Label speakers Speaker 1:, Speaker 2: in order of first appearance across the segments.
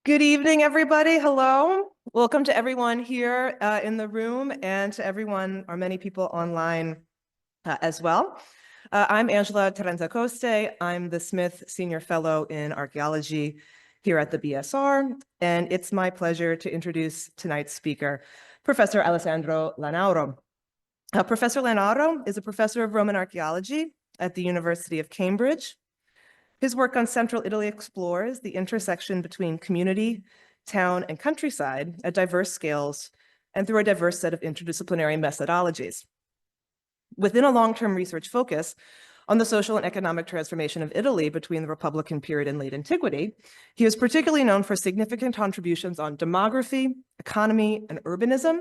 Speaker 1: Good evening, everybody. Hello. Welcome to everyone here in the room and to everyone or many people online as well. I'm Angela Taranzacoste. I'm the Smith Senior Fellow in Archaeology here at the BSR, and it's my pleasure to introduce tonight's speaker, Professor Alessandro Launaro. Professor Launaro is a professor of Roman archaeology at the University of Cambridge. His work on Central Italy explores the intersection between community, town, and countryside at diverse scales and through a diverse set of interdisciplinary methodologies. Within a long-term research focus on the social and economic transformation of Italy between the Republican period and late antiquity, he is particularly known for significant contributions on demography, economy, and urbanism,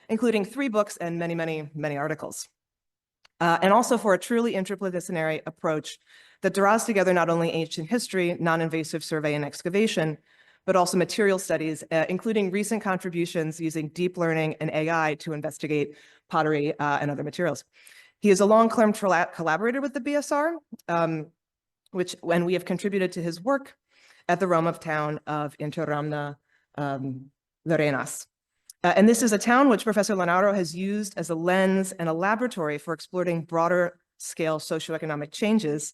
Speaker 1: including 3 books and many, many, many articles. And also for a truly interdisciplinary approach that draws together not only ancient history, non-invasive survey and excavation, but also material studies, including recent contributions using deep learning and AI to investigate pottery and other materials. He is a long-term collaborator with the BSR, when we have contributed to his work at the Rome of town of Interamna Lirenas. And this is a town which Professor Launaro has used as a lens and a laboratory for exploring broader scale socioeconomic changes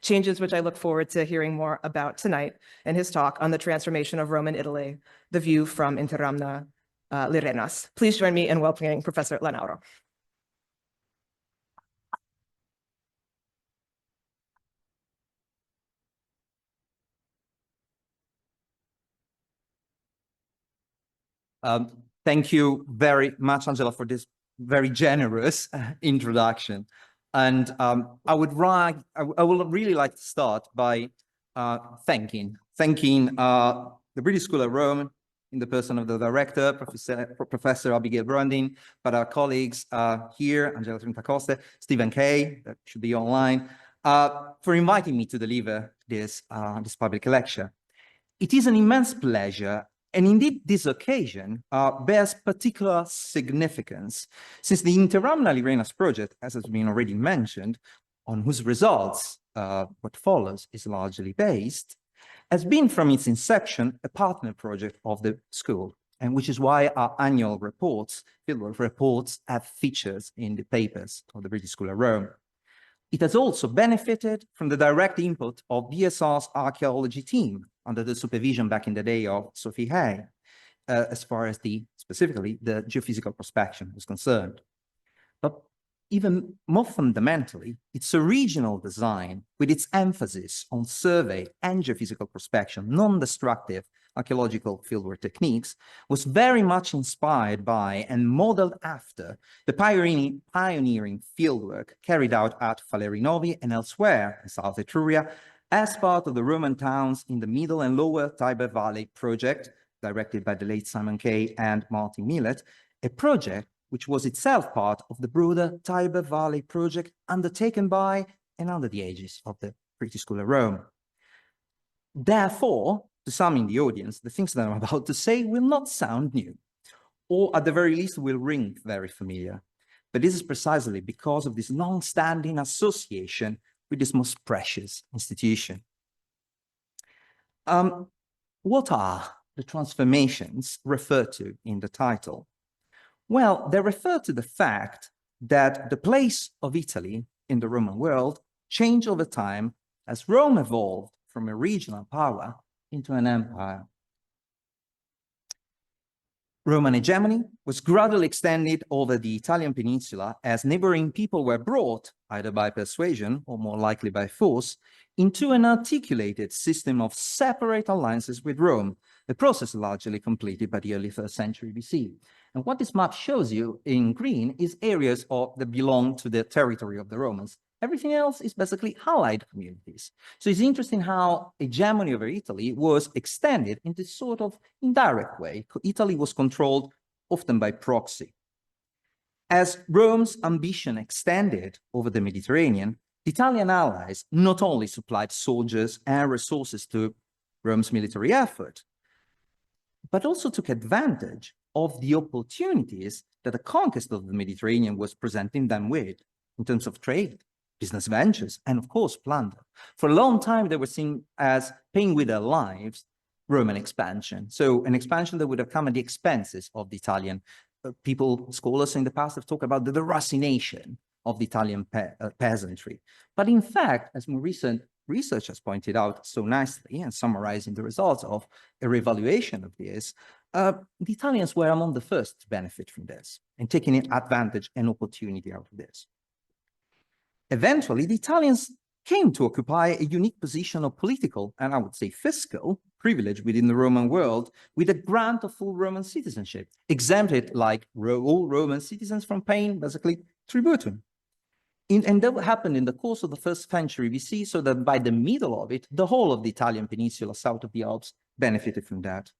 Speaker 1: which I look forward to hearing more about tonight in his talk on the transformation of Roman Italy, the view from Interamna Lirenas. Please join me in welcoming Professor Launaro.
Speaker 2: Thank you very much, Angela, for this very generous introduction. And I would really like to start by thanking the British School of Rome in the person of the director, Professor Abigail Branding, but our colleagues here, Angela Taranzacoste, Stephen Kay, that should be online, for inviting me to deliver this public lecture. It is an immense pleasure. And indeed, this occasion bears particular significance, since the Interamna Lirenas project, as has been already mentioned, on whose results what follows is largely based, has been from its inception a partner project of the school, and which is why our annual reports, fieldwork reports, have features in the papers of the British School of Rome. It has also benefited from the direct input of BSR's archaeology team, under the supervision back in the day of Sophie Hay, as far as specifically the geophysical prospection is concerned. But even more fundamentally, its original design, with its emphasis on survey and geophysical prospection, non-destructive archaeological fieldwork techniques, was very much inspired by and modeled after the pioneering fieldwork carried out at Falerinovi and elsewhere in South Etruria, as part of the Roman towns in the Middle and Lower Tiber Valley project, directed by the late Simon Kay and Martin Millet, a project which was itself part of the broader Tiber Valley project undertaken by and under the aegis of the British School of Rome. Therefore, to some in the audience, the things that I'm about to say will not sound new, or at the very least will ring very familiar. But this is precisely because of this long-standing association with this most precious institution. What are the transformations referred to in the title? Well, they refer to the fact that the place of Italy in the Roman world changed over time as Rome evolved from a regional power into an empire. Roman hegemony was gradually extended over the Italian peninsula as neighboring people were brought, either by persuasion or more likely by force, into an articulated system of separate alliances with Rome, a process largely completed by the early 1st century BC. And what this map shows you in green is areas that belong to the territory of the Romans. Everything else is basically allied communities. So it's interesting how hegemony over Italy was extended in this sort of indirect way. Italy was controlled often by proxy. As Rome's ambition extended over the Mediterranean, the Italian allies not only supplied soldiers and resources to Rome's military effort, but also took advantage of the opportunities that the conquest of the Mediterranean was presenting them with in terms of trade, business ventures, and of course, plunder. For a long time, they were seen as paying with their lives Roman expansion. So an expansion that would have come at the expenses of the Italian people. Scholars in the past have talked about the deracination of the Italian peasantry. But in fact, as more recent research has pointed out so nicely and summarizing the results of a reevaluation of this, the Italians were among the first to benefit from this and taking advantage and opportunity out of this. Eventually, the Italians came to occupy a unique position of political, and I would say fiscal, privilege within the Roman world with a grant of full Roman citizenship, exempted like all Roman citizens from paying, basically, tributum. And that happened in the course of the first century BC, so that by the middle of it, the whole of the Italian peninsula south of the Alps benefited from that.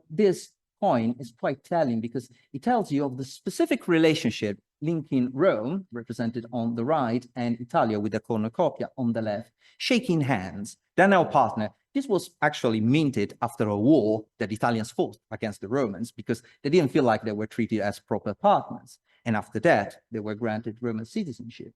Speaker 2: This coin is quite telling because it tells you of the specific relationship linking Rome, represented on the right, and Italia with the cornucopia on the left, shaking hands. They're now partner. This was actually minted after a war that Italians fought against the Romans because they didn't feel like they were treated as proper partners. And after that, they were granted Roman citizenship.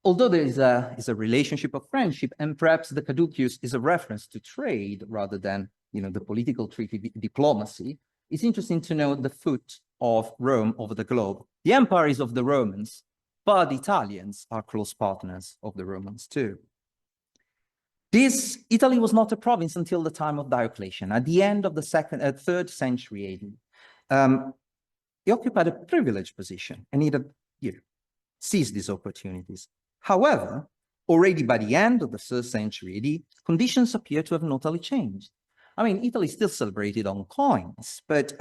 Speaker 2: Although there is a relationship of friendship, and perhaps the caduceus is a reference to trade rather than, the political treaty diplomacy, it's interesting to note the foot of Rome over the globe. The empire is of the Romans, but the Italians are close partners of the Romans too. Italy was not a province until the time of Diocletian, at the end of the 3rd century AD. He occupied a privileged position and he seized these opportunities. However, already by the end of the 3rd century AD, conditions appear to have notably changed. I mean, Italy still celebrated on coins, but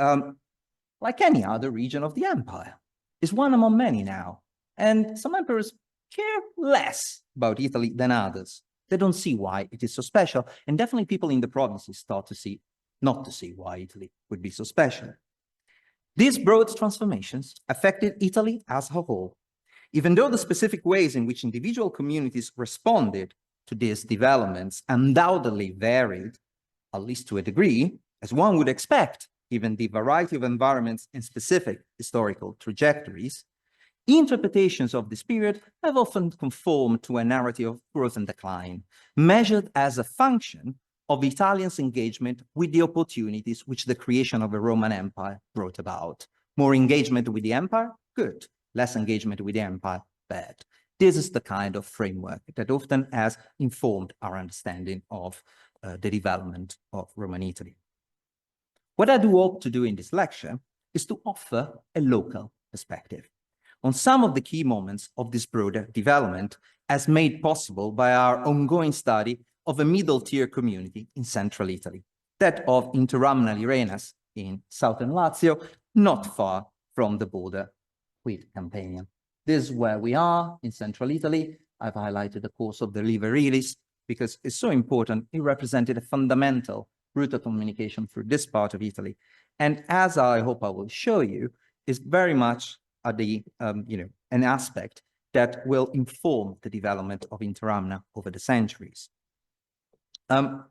Speaker 2: like any other region of the empire, is one among many now. And some emperors care less about Italy than others. They don't see why it is so special. And definitely people in the provinces start to not to see why Italy would be so special. These broad transformations affected Italy as a whole. Even though the specific ways in which individual communities responded to these developments undoubtedly varied, at least to a degree, as one would expect, given the variety of environments and specific historical trajectories, interpretations of this period have often conformed to a narrative of growth and decline, measured as a function of Italians' engagement with the opportunities which the creation of a Roman Empire brought about. More engagement with the empire, good. Less engagement with the empire, bad. This is the kind of framework that often has informed our understanding of the development of Roman Italy. What I do hope to do in this lecture is to offer a local perspective on some of the key moments of this broader development as made possible by our ongoing study of a middle-tier community in central Italy, that of Interamna Lirenas in southern Lazio, not far from the border with Campania. This is where we are in central Italy. I've highlighted the course of the River Ilis because it's so important. It represented a fundamental route of communication through this part of Italy. And as I hope I will show you, is very much an aspect that will inform the development of Interamna over the centuries. The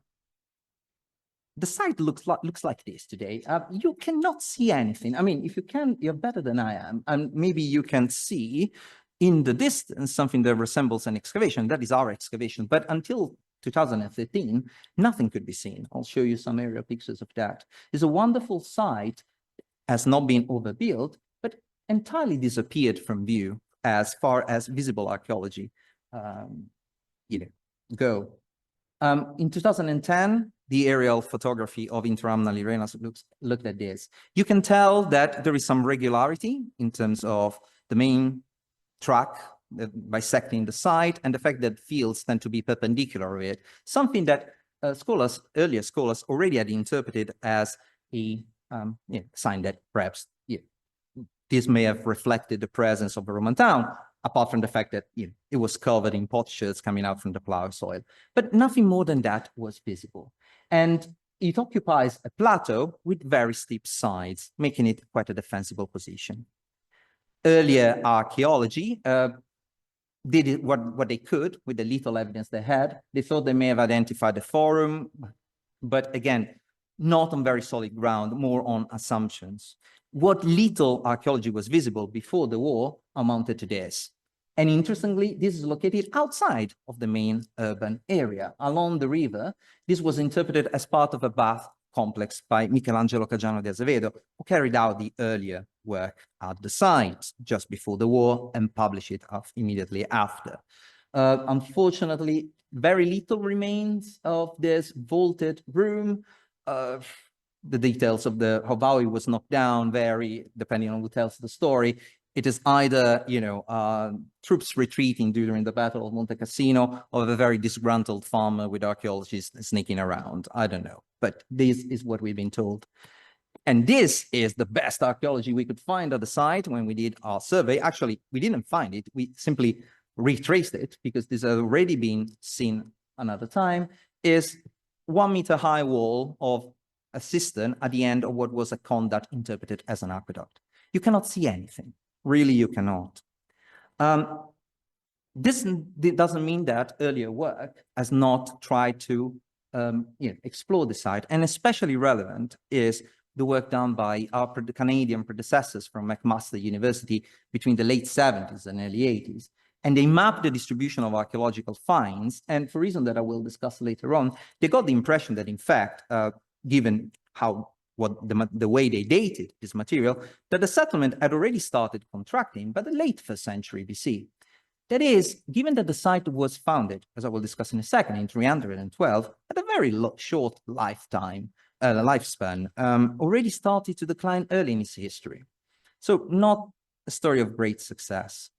Speaker 2: site looks like this today. You cannot see anything. I mean, if you can, you're better than I am. And maybe you can see in the distance something that resembles an excavation. That is our excavation. But until 2013, nothing could be seen. I'll show you some aerial pictures of that. It's a wonderful site, has not been overbuilt, but entirely disappeared from view as far as visible archaeology go. In 2010, the aerial photography of Interamna Lirenas looked at this. You can tell that there is some regularity in terms of the main track bisecting the site and the fact that fields tend to be perpendicular with it, something that earlier scholars already had interpreted as a sign that perhaps this may have reflected the presence of a Roman town, apart from the fact that it was covered in potsherds coming out from the plow soil. But nothing more than that was visible. And it occupies a plateau with very steep sides, making it quite a defensible position. Earlier archaeology did what they could with the little evidence they had. They thought they may have identified the forum, but again, not on very solid ground, more on assumptions. What little archaeology was visible before the war amounted to this. And interestingly, this is located outside of the main urban area, along the river. This was interpreted as part of a bath complex by Michelangelo Caggiano di Azevedo, who carried out the earlier work at the site just before the war and published it immediately after. Unfortunately, very little remains of this vaulted room. The details of how it was knocked down vary depending on who tells the story. It is either, troops retreating during the Battle of Monte Cassino, or a very disgruntled farmer with archaeologists sneaking around. I don't know, but this is what we've been told. And this is the best archaeology we could find at the site when we did our survey. Actually, we didn't find it. We simply retraced it because this has already been seen another time. Is 1 meter high wall of a cistern at the end of what was a conduct interpreted as an aqueduct. You cannot see anything. Really, you cannot. This doesn't mean that earlier work has not tried to explore the site, and especially relevant is the work done by our Canadian predecessors from McMaster University between the late 70s and early 80s. And they mapped the distribution of archaeological finds, and for reasons that I will discuss later on, they got the impression that, in fact, given the way they dated this material, that the settlement had already started contracting by the late 1st century BC. That is, given that the site was founded, as I will discuss in a second, in 312, at a very short lifespan, already started to decline early in its history. So not a story of great success.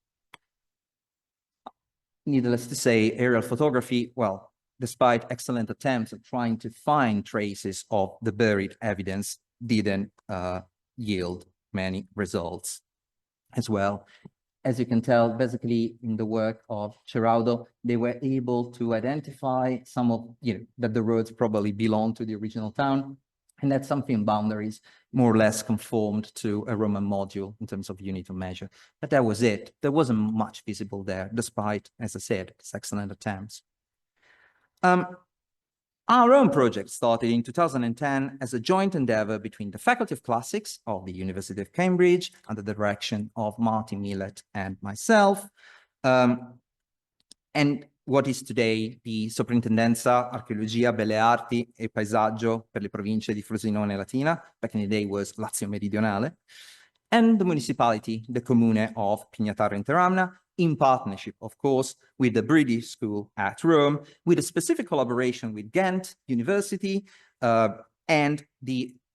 Speaker 2: Needless to say, aerial photography, well, despite excellent attempts at trying to find traces of the buried evidence, didn't yield many results as well. As you can tell, basically in the work of Ceraudo, they were able to identify some of, that the roads probably belong to the original town, and that some film boundaries more or less conformed to a Roman module in terms of unit of measure. But that was it. There wasn't much visible there, despite, as I said, its excellent attempts. Our own project started in 2010 as a joint endeavor between the Faculty of Classics of the University of Cambridge under the direction of Martin Millet and myself, and what is today the Soprintendenza Archeologia, Belle Arti e Paesaggio per le province di Frosinone e Latina, back in the day was Lazio Meridionale, and the municipality, the Comune of Pignataro Interamna, in partnership, of course, with the British School at Rome, with a specific collaboration with Ghent University, and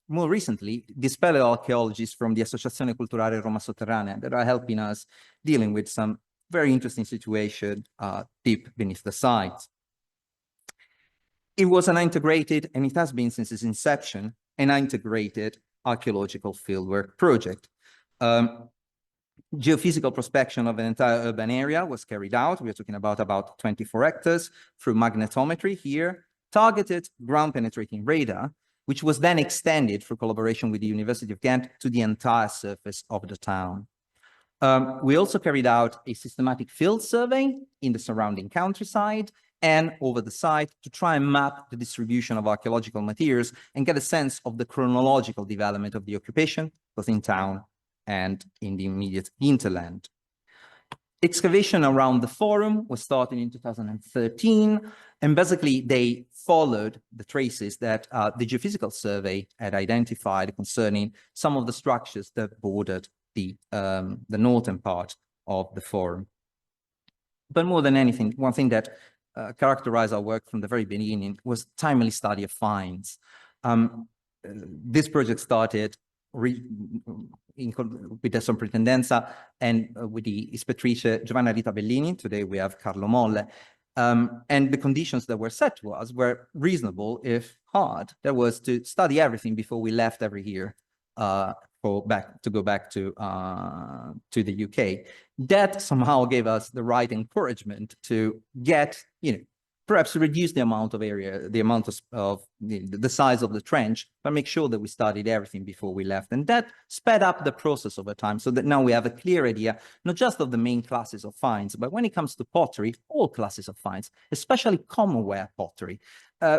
Speaker 2: more recently, the speleoarchaeologists from the Associazione Culturale Roma Sotterranea that are helping us dealing with some very interesting situation deep beneath the site. It was an integrated, and it has been since its inception, an integrated archaeological fieldwork project. Geophysical prospection of an entire urban area was carried out. We're talking about 24 hectares through magnetometry here, targeted ground penetrating radar, which was then extended through collaboration with the University of Ghent to the entire surface of the town. We also carried out a systematic field survey in the surrounding countryside and over the site to try and map the distribution of archaeological materials and get a sense of the chronological development of the occupation, both in town and in the immediate hinterland. Excavation around the forum was started in 2013, and basically they followed the traces that the geophysical survey had identified concerning some of the structures that bordered the northern part of the forum. But more than anything, one thing that characterized our work from the very beginning was timely study of finds. This project started with the Soprintendenza and with the ispettrice Giovanna Rita Bellini. Today we have Carlo Molle. And the conditions that were set to us were reasonable, if hard. That was to study everything before we left every year to go back to the UK. That somehow gave us the right encouragement to get, perhaps reduce the amount of area, the amount of the size of the trench, but make sure that we studied everything before we left. And that sped up the process over time so that now we have a clear idea, not just of the main classes of finds, but when it comes to pottery, all classes of finds, especially commonware pottery,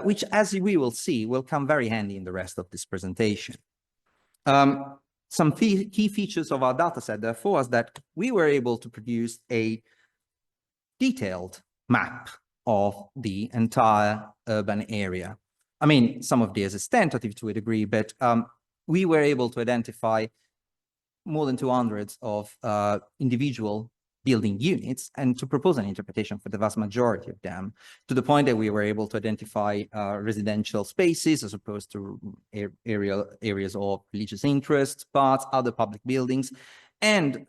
Speaker 2: which, as we will see, will come very handy in the rest of this presentation. Some key features of our dataset, therefore, is that we were able to produce a detailed map of the entire urban area. I mean, some of this is tentative to a degree, but we were able to identify more than 200 of individual building units and to propose an interpretation for the vast majority of them, to the point that we were able to identify residential spaces as opposed to areas of religious interest, parts, other public buildings, and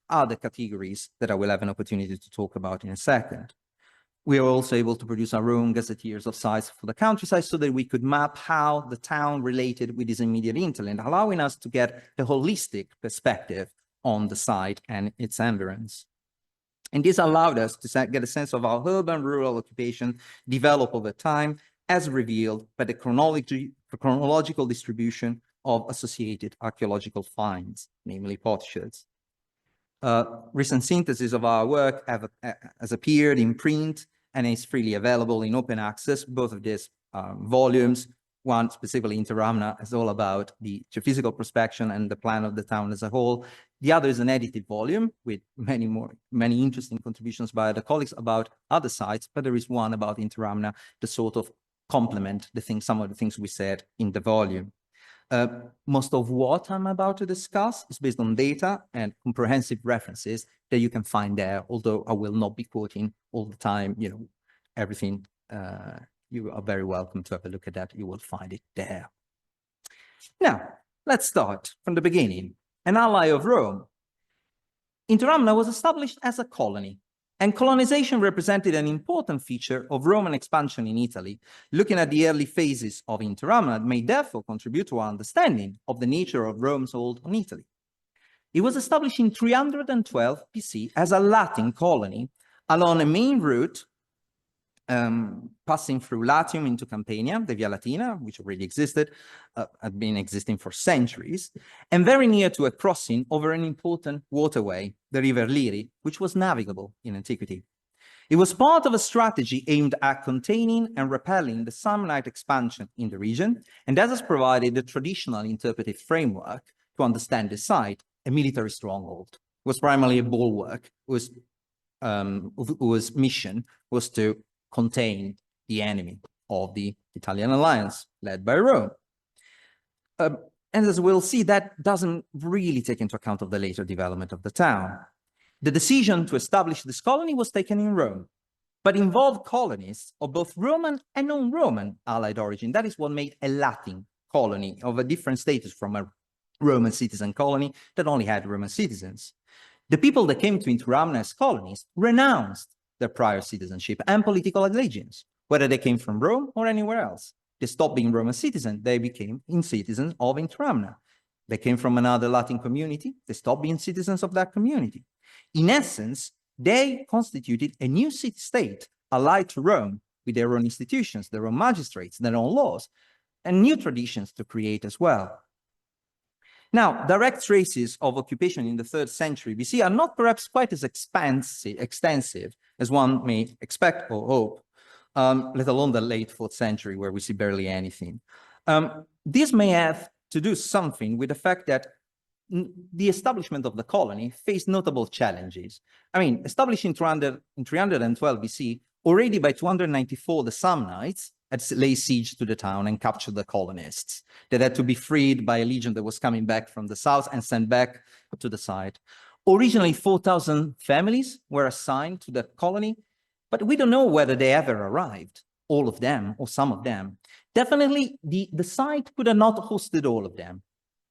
Speaker 2: other categories that I will have an opportunity to talk about in a second. We are also able to produce our own gazetteers of sites for the countryside so that we could map how the town related with its immediate hinterland, allowing us to get a holistic perspective on the site and its environs. And this allowed us to get a sense of how urban-rural occupation developed over time, as revealed by the chronological distribution of associated archaeological finds, namely potsherds. Recent synthesis of our work has appeared in print and is freely available in open access. Both of these volumes, one specifically Interamna, is all about the geophysical prospection and the plan of the town as a whole. The other is an edited volume with many interesting contributions by other colleagues about other sites, but there is one about Interamna to sort of complement some of the things we said in the volume. Most of what I'm about to discuss is based on data and comprehensive references that you can find there, although I will not be quoting all the time, everything. You are very welcome to have a look at that. You will find it there. Now, let's start from the beginning. An ally of Rome, Interamna was established as a colony, and colonization represented an important feature of Roman expansion in Italy. Looking at the early phases of Interamna may therefore contribute to our understanding of the nature of Rome's hold on Italy. It was established in 312 BC as a Latin colony along a main route passing through Latium into Campania, the Via Latina, which already existed, had been existing for centuries, and very near to a crossing over an important waterway, the River Liri, which was navigable in antiquity. It was part of a strategy aimed at containing and repelling the Samnite expansion in the region, and that has provided the traditional interpretive framework to understand the site, a military stronghold. It was primarily a bulwark, whose mission was to contain the enemy of the Italian alliance led by Rome. And as we'll see, that doesn't really take into account of the later development of the town. The decision to establish this colony was taken in Rome, but involved colonies of both Roman and non-Roman allied origin. That is what made a Latin colony of a different status from a Roman citizen colony that only had Roman citizens. The people that came to Interamna as colonies renounced their prior citizenship and political allegiance, whether they came from Rome or anywhere else. They stopped being Roman citizens, they became citizens of Interamna. They came from another Latin community, they stopped being citizens of that community. In essence, they constituted a new city-state allied to Rome with their own institutions, their own magistrates, their own laws, and new traditions to create as well. Now, direct traces of occupation in the 3rd century BC are not perhaps quite as extensive as one may expect or hope, let alone the late 4th century where we see barely anything. This may have to do something with the fact that the establishment of the colony faced notable challenges. I mean, established in 312 BC, already by 294, the Samnites had laid siege to the town and captured the colonists that had to be freed by a legion that was coming back from the south and sent back to the site. Originally, 4,000 families were assigned to the colony, but we don't know whether they ever arrived, all of them or some of them. Definitely, the site could have not hosted all of them,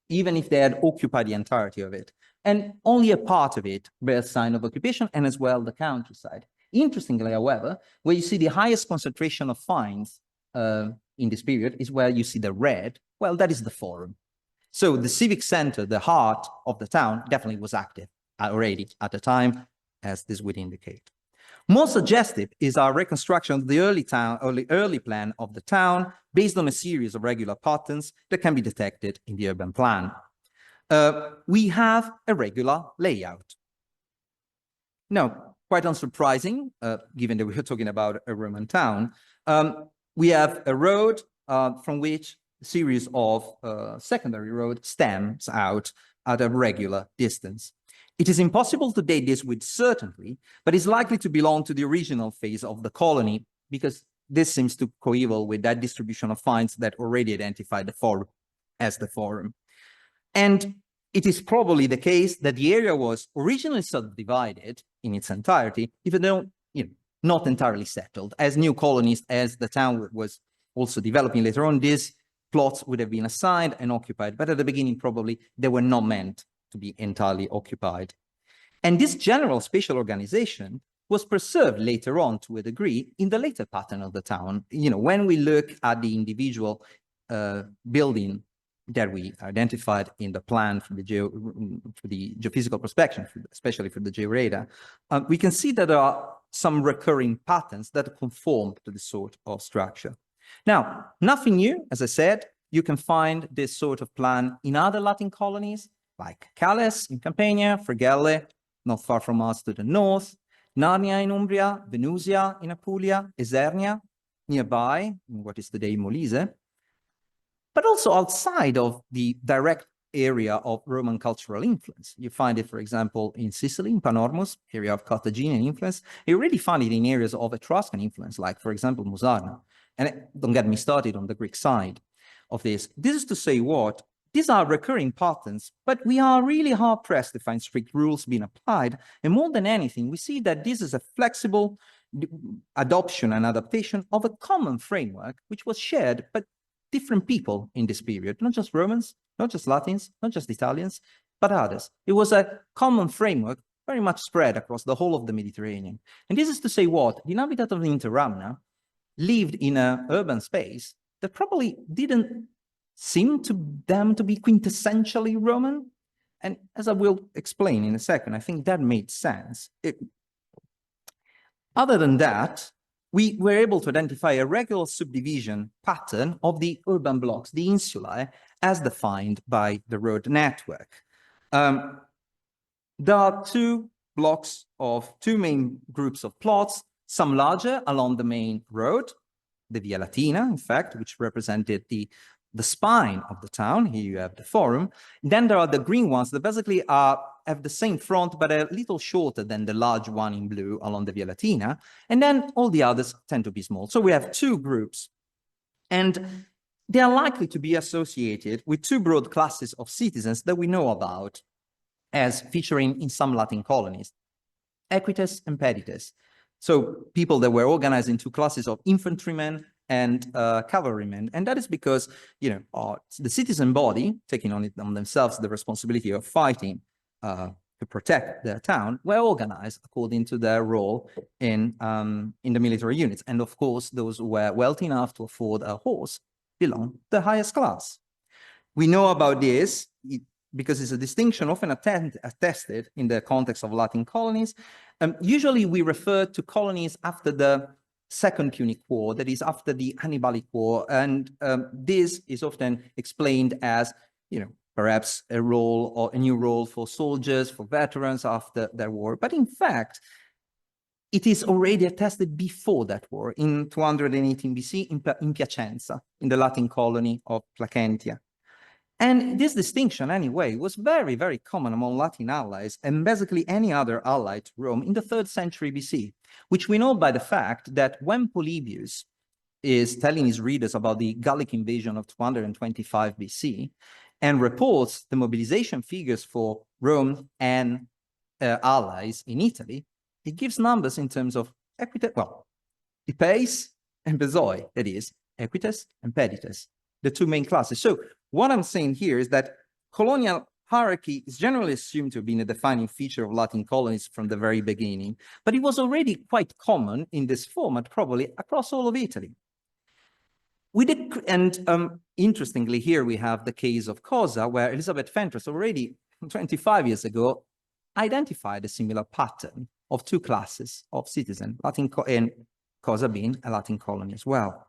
Speaker 2: even if they had occupied the entirety of it. And only a part of it bears sign of occupation, and as well the countryside. Interestingly, however, where you see the highest concentration of finds in this period is where you see the red. Well, that is the forum. So the civic center, the heart of the town, definitely was active already at the time, as this would indicate. More suggestive is our reconstruction of the early plan of the town based on a series of regular patterns that can be detected in the urban plan. We have a regular layout. Now, quite unsurprising, given that we are talking about a Roman town, we have a road from which a series of secondary roads stems out at a regular distance. It is impossible to date this with certainty, but is likely to belong to the original phase of the colony because this seems to coeval with that distribution of finds that already identified the forum as the forum. And it is probably the case that the area was originally subdivided in its entirety, even though not entirely settled. As new colonies, as the town was also developing later on, these plots would have been assigned and occupied, but at the beginning, probably they were not meant to be entirely occupied. And this general spatial organization was preserved later on to a degree in the later pattern of the town. When we look at the individual building that we identified in the plan for the geophysical prospection, especially for the georada, we can see that there are some recurring patterns that conform to this sort of structure. Now, nothing new, as I said. You can find this sort of plan in other Latin colonies, like Calais in Campania, Fregelle, not far from us to the north, Narnia in Umbria, Venusia in Apulia, Isernia, nearby, in what is today Molise, but also outside of the direct area of Roman cultural influence. You find it, for example, in Sicily, in Panormus, area of Carthaginian influence. You already find it in areas of Etruscan influence, like, for example, Musarna. And don't get me started on the Greek side of this. This is to say what? These are recurring patterns, but we are really hard-pressed to find strict rules being applied. And more than anything, we see that this is a flexible adoption and adaptation of a common framework, which was shared by different people in this period, not just Romans, not just Latins, not just Italians, but others. It was a common framework very much spread across the whole of the Mediterranean. And this is to say what? The inhabitants of the Interamna lived in an urban space that probably didn't seem to them to be quintessentially Roman. And as I will explain in a second, I think that made sense. Other than that, we were able to identify a regular subdivision pattern of the urban blocks, the insulae, as defined by the road network. There are two main groups of plots, some larger along the main road, the Via Latina, in fact, which represented the spine of the town. Here you have the forum. Then there are the green ones that basically have the same front, but a little shorter than the large one in blue along the Via Latina. And then all the others tend to be small. So we have two groups. And they are likely to be associated with two broad classes of citizens that we know about as featuring in some Latin colonies, equites and pedites. So people that were organized into classes of infantrymen and cavalrymen. And that is because, the citizen body, taking on themselves the responsibility of fighting to protect their town, were organized according to their role in the military units. And of course, those who were wealthy enough to afford a horse belong to the highest class. We know about this because it's a distinction often attested in the context of Latin colonies. Usually we refer to colonies after the Second Punic War, that is after the Hannibalic War. And this is often explained as, perhaps a role or a new role for soldiers, for veterans after their war. But in fact, it is already attested before that war, in 218 BC in Piacenza, in the Latin colony of Placentia. And this distinction, anyway, was very, very common among Latin allies and basically any other ally to Rome in the 3rd century BC, which we know by the fact that when Polybius is telling his readers about the Gallic invasion of 225 BC and reports the mobilization figures for Rome and allies in Italy, he gives numbers in terms of Epeis and Bezoi, that is, equites and pedites, the two main classes. So what I'm saying here is that colonial hierarchy is generally assumed to have been a defining feature of Latin colonies from the very beginning, but it was already quite common in this format, probably across all of Italy. Interestingly, here we have the case of Cosa, where Elizabeth Fentress already 25 years ago identified a similar pattern of two classes of citizens, and Cosa being a Latin colony as well.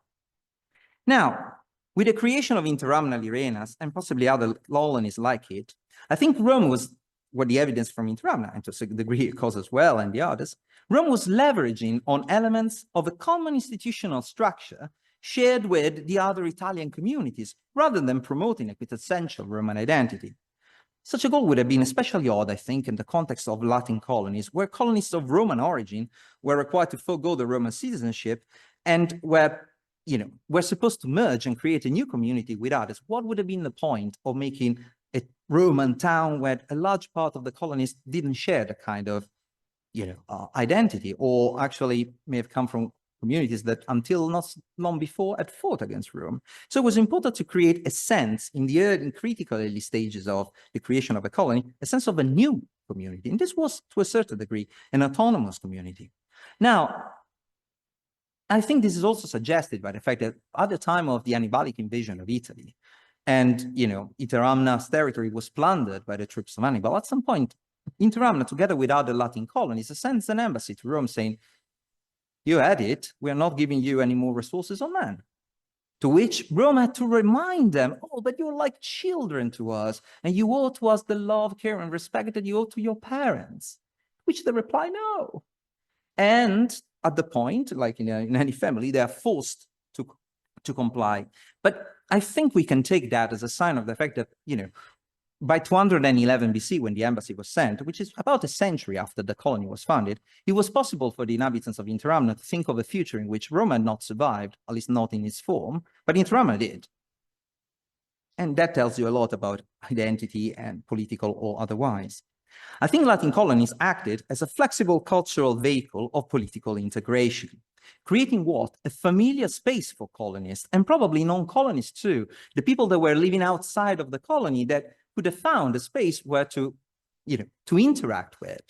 Speaker 2: Now, with the creation of Interamna Lirenas and possibly other colonies like it, I think Rome was, what the evidence from Interamna, and to a degree Cosa as well and the others, Rome was leveraging on elements of a common institutional structure shared with the other Italian communities, rather than promoting a quintessential Roman identity. Such a goal would have been especially odd, I think, in the context of Latin colonies, where colonists of Roman origin were required to forego the Roman citizenship and were supposed to merge and create a new community with others. What would have been the point of making a Roman town where a large part of the colonists didn't share the kind of identity, or actually may have come from communities that until not long before had fought against Rome? So it was important to create a sense in the early and critical early stages of the creation of a colony, a sense of a new community. And this was, to a certain degree, an autonomous community. Now, I think this is also suggested by the fact that at the time of the Hannibalic invasion of Italy, and Interamna's territory was plundered by the troops of Hannibal, at some point, Interamna, together with other Latin colonies, sends an embassy to Rome saying, "You had it, we are not giving you any more resources on land." To which Rome had to remind them, "Oh, but you're like children to us, and you owe to us the love, care, and respect that you owe to your parents." Which they reply, "No." And at the point, like in any family, they are forced to comply. But I think we can take that as a sign of the fact that, by 211 BC, when the embassy was sent, which is about a century after the colony was founded, it was possible for the inhabitants of Interamna to think of a future in which Rome had not survived, at least not in its form, but Interamna did. And that tells you a lot about identity, and political or otherwise. I think Latin colonies acted as a flexible cultural vehicle of political integration, creating what? A familiar space for colonists, and probably non-colonists too, the people that were living outside of the colony that could have found a space where to interact with.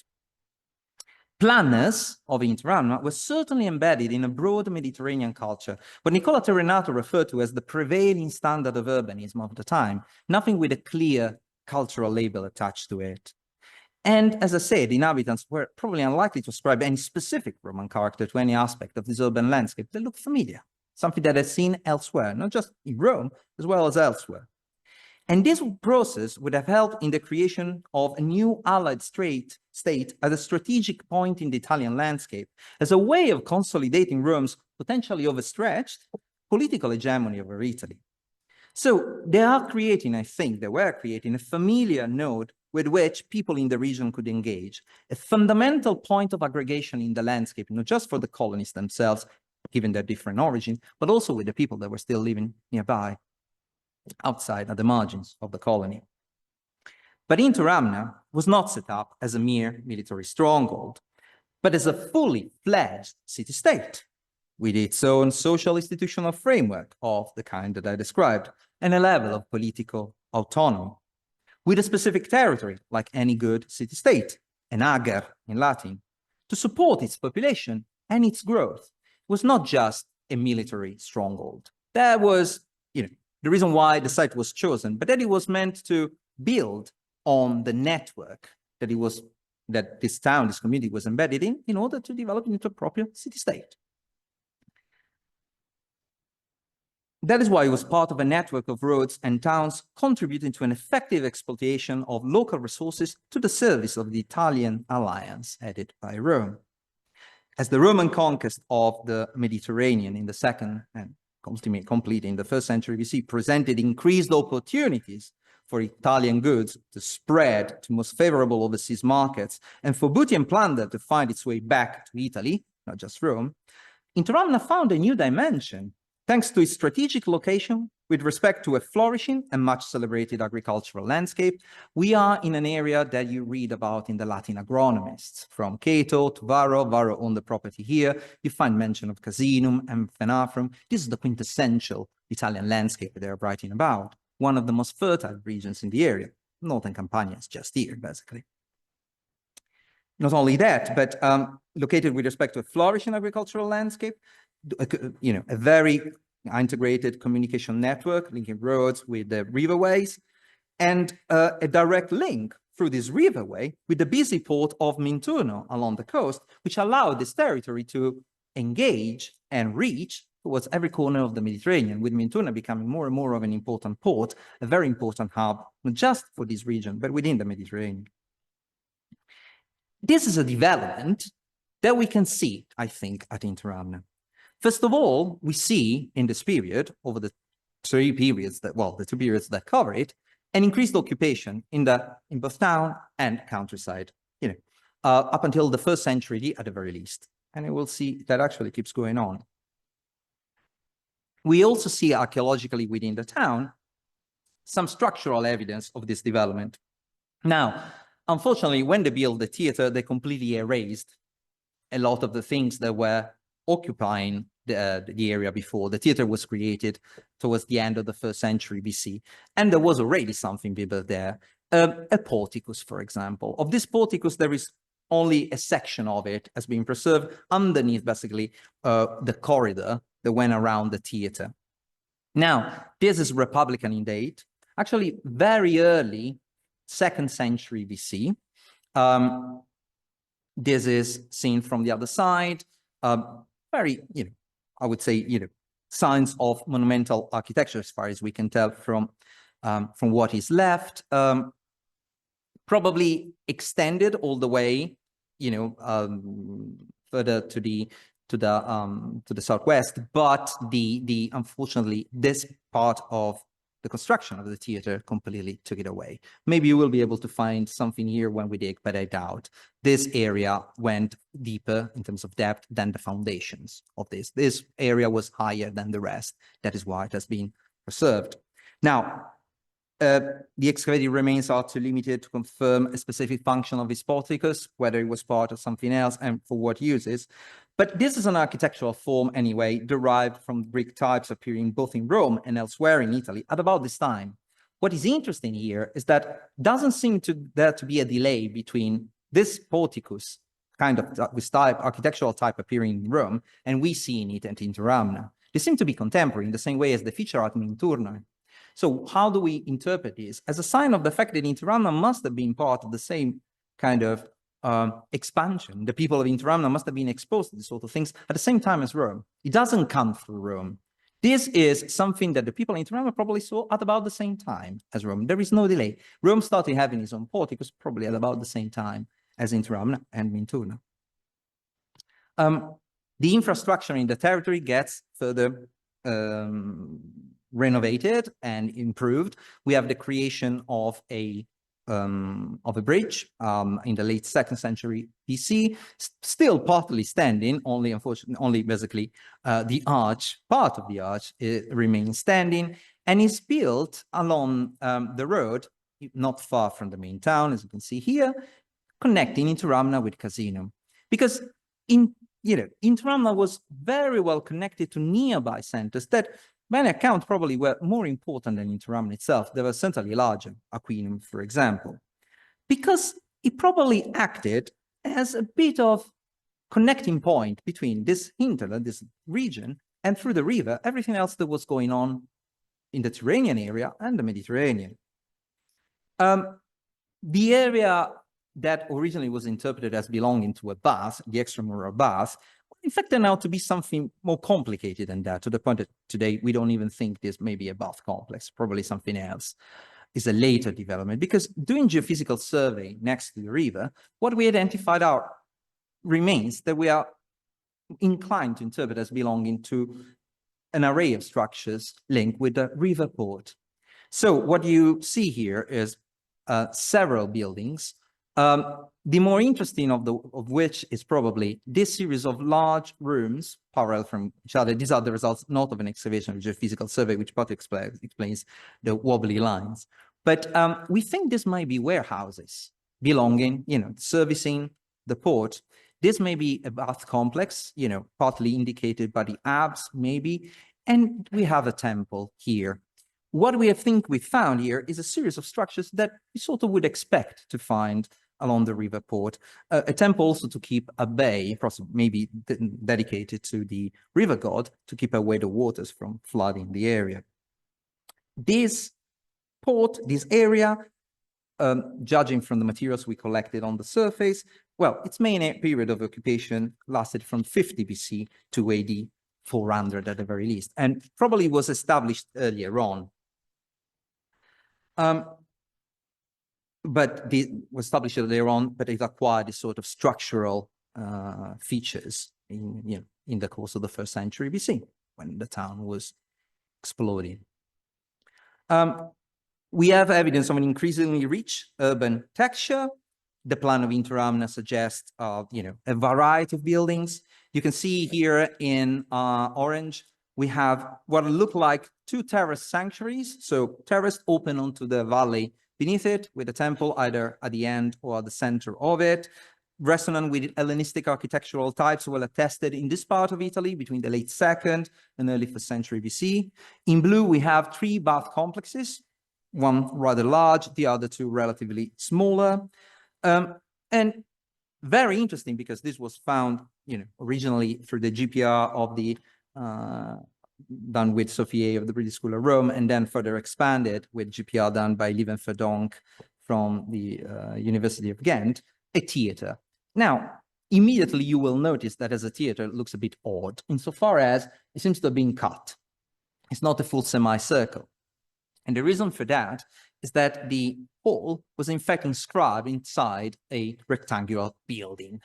Speaker 2: Planners of Interamna were certainly embedded in a broad Mediterranean culture, what Nicola Terrenato referred to as the prevailing standard of urbanism of the time, nothing with a clear cultural label attached to it. And as I said, inhabitants were probably unlikely to ascribe any specific Roman character to any aspect of this urban landscape. They looked familiar, something that is seen elsewhere, not just in Rome, as well as elsewhere. And this process would have helped in the creation of a new allied state at a strategic point in the Italian landscape, as a way of consolidating Rome's potentially overstretched political hegemony over Italy. So they were creating a familiar node with which people in the region could engage, a fundamental point of aggregation in the landscape, not just for the colonists themselves, given their different origin, but also with the people that were still living nearby, outside at the margins of the colony. But Interamna was not set up as a mere military stronghold, but as a fully fledged city-state, with its own social institutional framework of the kind that I described, and a level of political autonomy, with a specific territory, like any good city-state, an ager in Latin, to support its population and its growth. It was not just a military stronghold. That was, the reason why the site was chosen, but that it was meant to build on the network that this town, this community was embedded in order to develop into a proper city-state. That is why it was part of a network of roads and towns contributing to an effective exploitation of local resources to the service of the Italian alliance headed by Rome. As the Roman conquest of the Mediterranean in the second and complete in the first century BC presented increased opportunities for Italian goods to spread to most favorable overseas markets and for booty and plunder to find its way back to Italy, not just Rome, Interamna found a new dimension thanks to its strategic location with respect to a flourishing and much celebrated agricultural landscape. We are in an area that you read about in the Latin agronomists, from Cato to Varro. Varro owned the property here. You find mention of Casinum and Fenafrum. This is the quintessential Italian landscape that they're writing about, one of the most fertile regions in the area. Northern Campania is just here, basically. Not only that, but located with respect to a flourishing agricultural landscape, a very integrated communication network linking roads with the riverways, and a direct link through this riverway with the busy port of Minturno along the coast, which allowed this territory to engage and reach towards every corner of the Mediterranean, with Minturno becoming more and more of an important port, a very important hub, not just for this region, but within the Mediterranean. This is a development that we can see, I think, at Interamna. First of all, we see in this period, over the two periods that cover it, and increased occupation in both town and countryside, up until the 1st century at the very least. And you will see that actually keeps going on. We also see archaeologically within the town some structural evidence of this development. Now, unfortunately, when they built the theater, they completely erased a lot of the things that were occupying the area before. The theater was created towards the end of the 1st century BC, and there was already something built there. A porticus, for example. Of this porticus, there is only a section of it has been preserved underneath, basically, the corridor that went around the theater. Now, this is Republican in date, actually very early 2nd century BC. This is seen from the other side, very, I would say, signs of monumental architecture as far as we can tell from what is left. Probably extended all the way, further to the southwest, but unfortunately this part of the construction of the theater completely took it away. Maybe you will be able to find something here when we dig, but I doubt. This area went deeper in terms of depth than the foundations of this. This area was higher than the rest. That is why it has been preserved. Now, the excavated remains are too limited to confirm a specific function of this porticus, whether it was part of something else and for what uses. But this is an architectural form anyway, derived from Greek types appearing both in Rome and elsewhere in Italy at about this time. What is interesting here is that doesn't seem there to be a delay between this porticus, kind of this architectural type appearing in Rome, and we see in it at Interamna. They seem to be contemporary in the same way as the feature art in Turno. So how do we interpret this? As a sign of the fact that Interamna must have been part of the same kind of expansion. The people of Interamna must have been exposed to these sort of things at the same time as Rome. It doesn't come through Rome. This is something that the people in Interamna probably saw at about the same time as Rome. There is no delay. Rome started having its own porticus probably at about the same time as Interamna and Minturna. The infrastructure in the territory gets further renovated and improved. We have the creation of a bridge in the late 2nd century BC, still partly standing, only basically the arch, part of the arch remains standing, and is built along the road, not far from the main town, as you can see here, connecting Interamna with Casinum. Because Interamna was very well connected to nearby centers that, by an account, probably were more important than Interamna itself. They were certainly larger, Aquinum, for example, because it probably acted as a bit of connecting point between this hinterland, this region, and through the river, everything else that was going on in the Tyrrhenian area and the Mediterranean. The area that originally was interpreted as belonging to a bath, the extramural bath, in fact turned out to be something more complicated than that, to the point that today we don't even think this may be a bath complex, probably something else. Is a later development, because doing geophysical survey next to the river, what we identified are remains that we are inclined to interpret as belonging to an array of structures linked with the river port. So what you see here is several buildings. The more interesting of which is probably this series of large rooms parallel from each other. These are the results not of an excavation, which is a physical survey, which partly explains the wobbly lines. But we think this might be warehouses belonging, servicing the port. This may be a bath complex, partly indicated by the apse, maybe. And we have a temple here. What we think we found here is a series of structures that we sort of would expect to find along the river port. A temple also to keep at bay, maybe dedicated to the river god, to keep away the waters from flooding the area. This port, this area, judging from the materials we collected on the surface, well, its main period of occupation lasted from 50 BC to AD 400 at the very least, and probably was established earlier on. But it was established earlier on, but it acquired this sort of structural features in the course of the 1st century BC, when the town was exploding. We have evidence of an increasingly rich urban texture. The plan of Interamna suggests, a variety of buildings. You can see here in orange, we have what look like two terrace sanctuaries. So terraced open onto the valley beneath it, with a temple either at the end or at the center of it. Resonant with Hellenistic architectural types well attested in this part of Italy between the late 2nd and early 1st century BC. In blue, we have 3 bath complexes, one rather large, the other 2 relatively smaller. And very interesting, because this was found, originally through the GPR of the done with Sophie of the British School of Rome, and then further expanded with GPR done by Lieven Verdonk from the University of Ghent, a theater. Now, immediately you will notice that as a theater, it looks a bit odd, insofar as it seems to have been cut. It's not a full semicircle. And the reason for that is that the hall was in fact inscribed inside a rectangular building,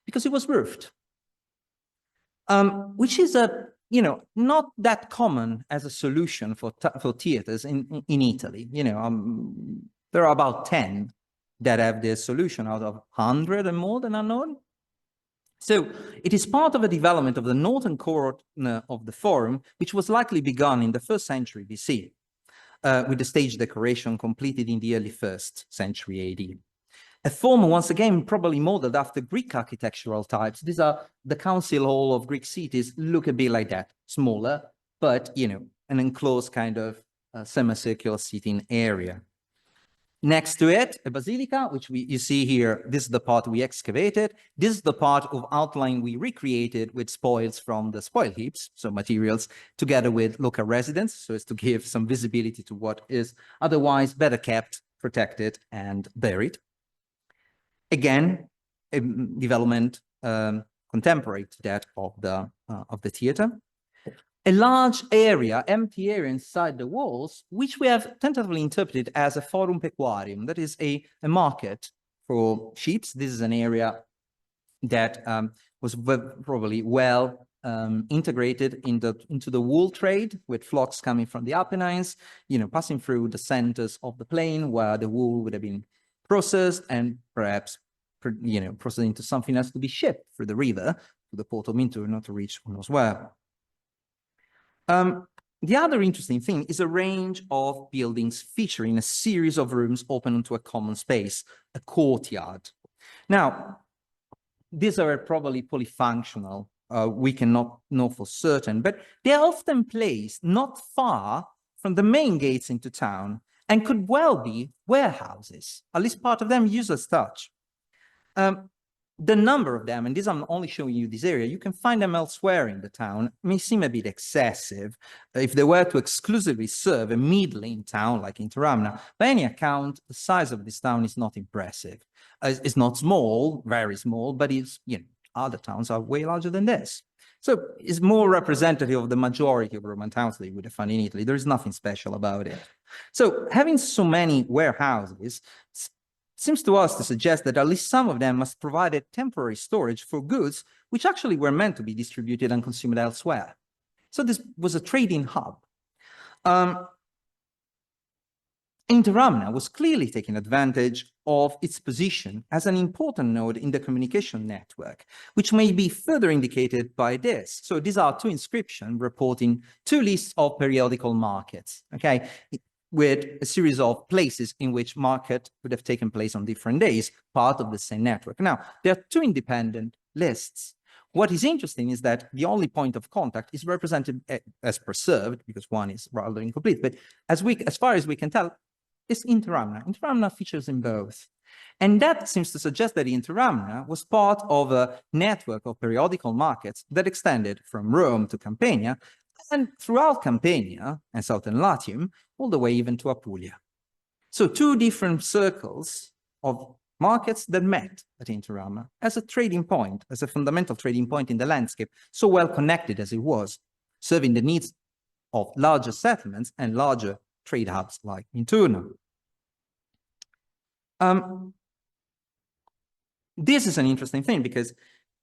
Speaker 2: because it was roofed, which is not that common as a solution for theaters in Italy. There are about 10 that have this solution out of 100 and more than unknown. So it is part of a development of the northern corner of the Forum, which was likely begun in the 1st century BC, with the stage decoration completed in the early 1st century AD. A form, once again, probably modeled after Greek architectural types. These are the council hall of Greek cities, look a bit like that, smaller, but, an enclosed kind of semicircular seating area. Next to it, a basilica, which you see here, this is the part we excavated. This is the part of outline we recreated with spoils from the spoil heaps, so materials, together with local residents, so as to give some visibility to what is otherwise better kept, protected, and buried. Again, a development contemporary to that of the theater. A large area, empty area inside the walls, which we have tentatively interpreted as a forum pecuarium, that is a market for sheep. This is an area that was probably well integrated into the wool trade, with flocks coming from the Apennines, passing through the centers of the plain where the wool would have been processed and perhaps, processed into something else to be shipped through the river to the port of Minturno to reach who knows where. The other interesting thing is a range of buildings featuring a series of rooms open into a common space, a courtyard. Now, these are probably polyfunctional. We cannot know for certain, but they are often placed not far from the main gates into town and could well be warehouses. At least part of them use as such. The number of them, and this I'm only showing you this area, you can find them elsewhere in the town, may seem a bit excessive if they were to exclusively serve a middling town like Interamna. By any account, the size of this town is not impressive. It's not small, very small, but it's, other towns are way larger than this. So it's more representative of the majority of Roman towns that you would have found in Italy. There is nothing special about it. So having so many warehouses seems to us to suggest that at least some of them must provide a temporary storage for goods which actually were meant to be distributed and consumed elsewhere. So this was a trading hub. Interamna was clearly taking advantage of its position as an important node in the communication network, which may be further indicated by this. So these are 2 inscriptions reporting 2 lists of periodical markets, okay, with a series of places in which market would have taken place on different days, part of the same network. Now, there are 2 independent lists. What is interesting is that the only point of contact is represented as preserved, because one is rather incomplete, but as far as we can tell, it's Interamna. Interamna features in both. And that seems to suggest that Interamna was part of a network of periodical markets that extended from Rome to Campania, and throughout Campania and southern Latium, all the way even to Apulia. So 2 different circles of markets that met at Interamna as a trading point, as a fundamental trading point in the landscape, so well connected as it was, serving the needs of larger settlements and larger trade hubs like Minturno. This is an interesting thing because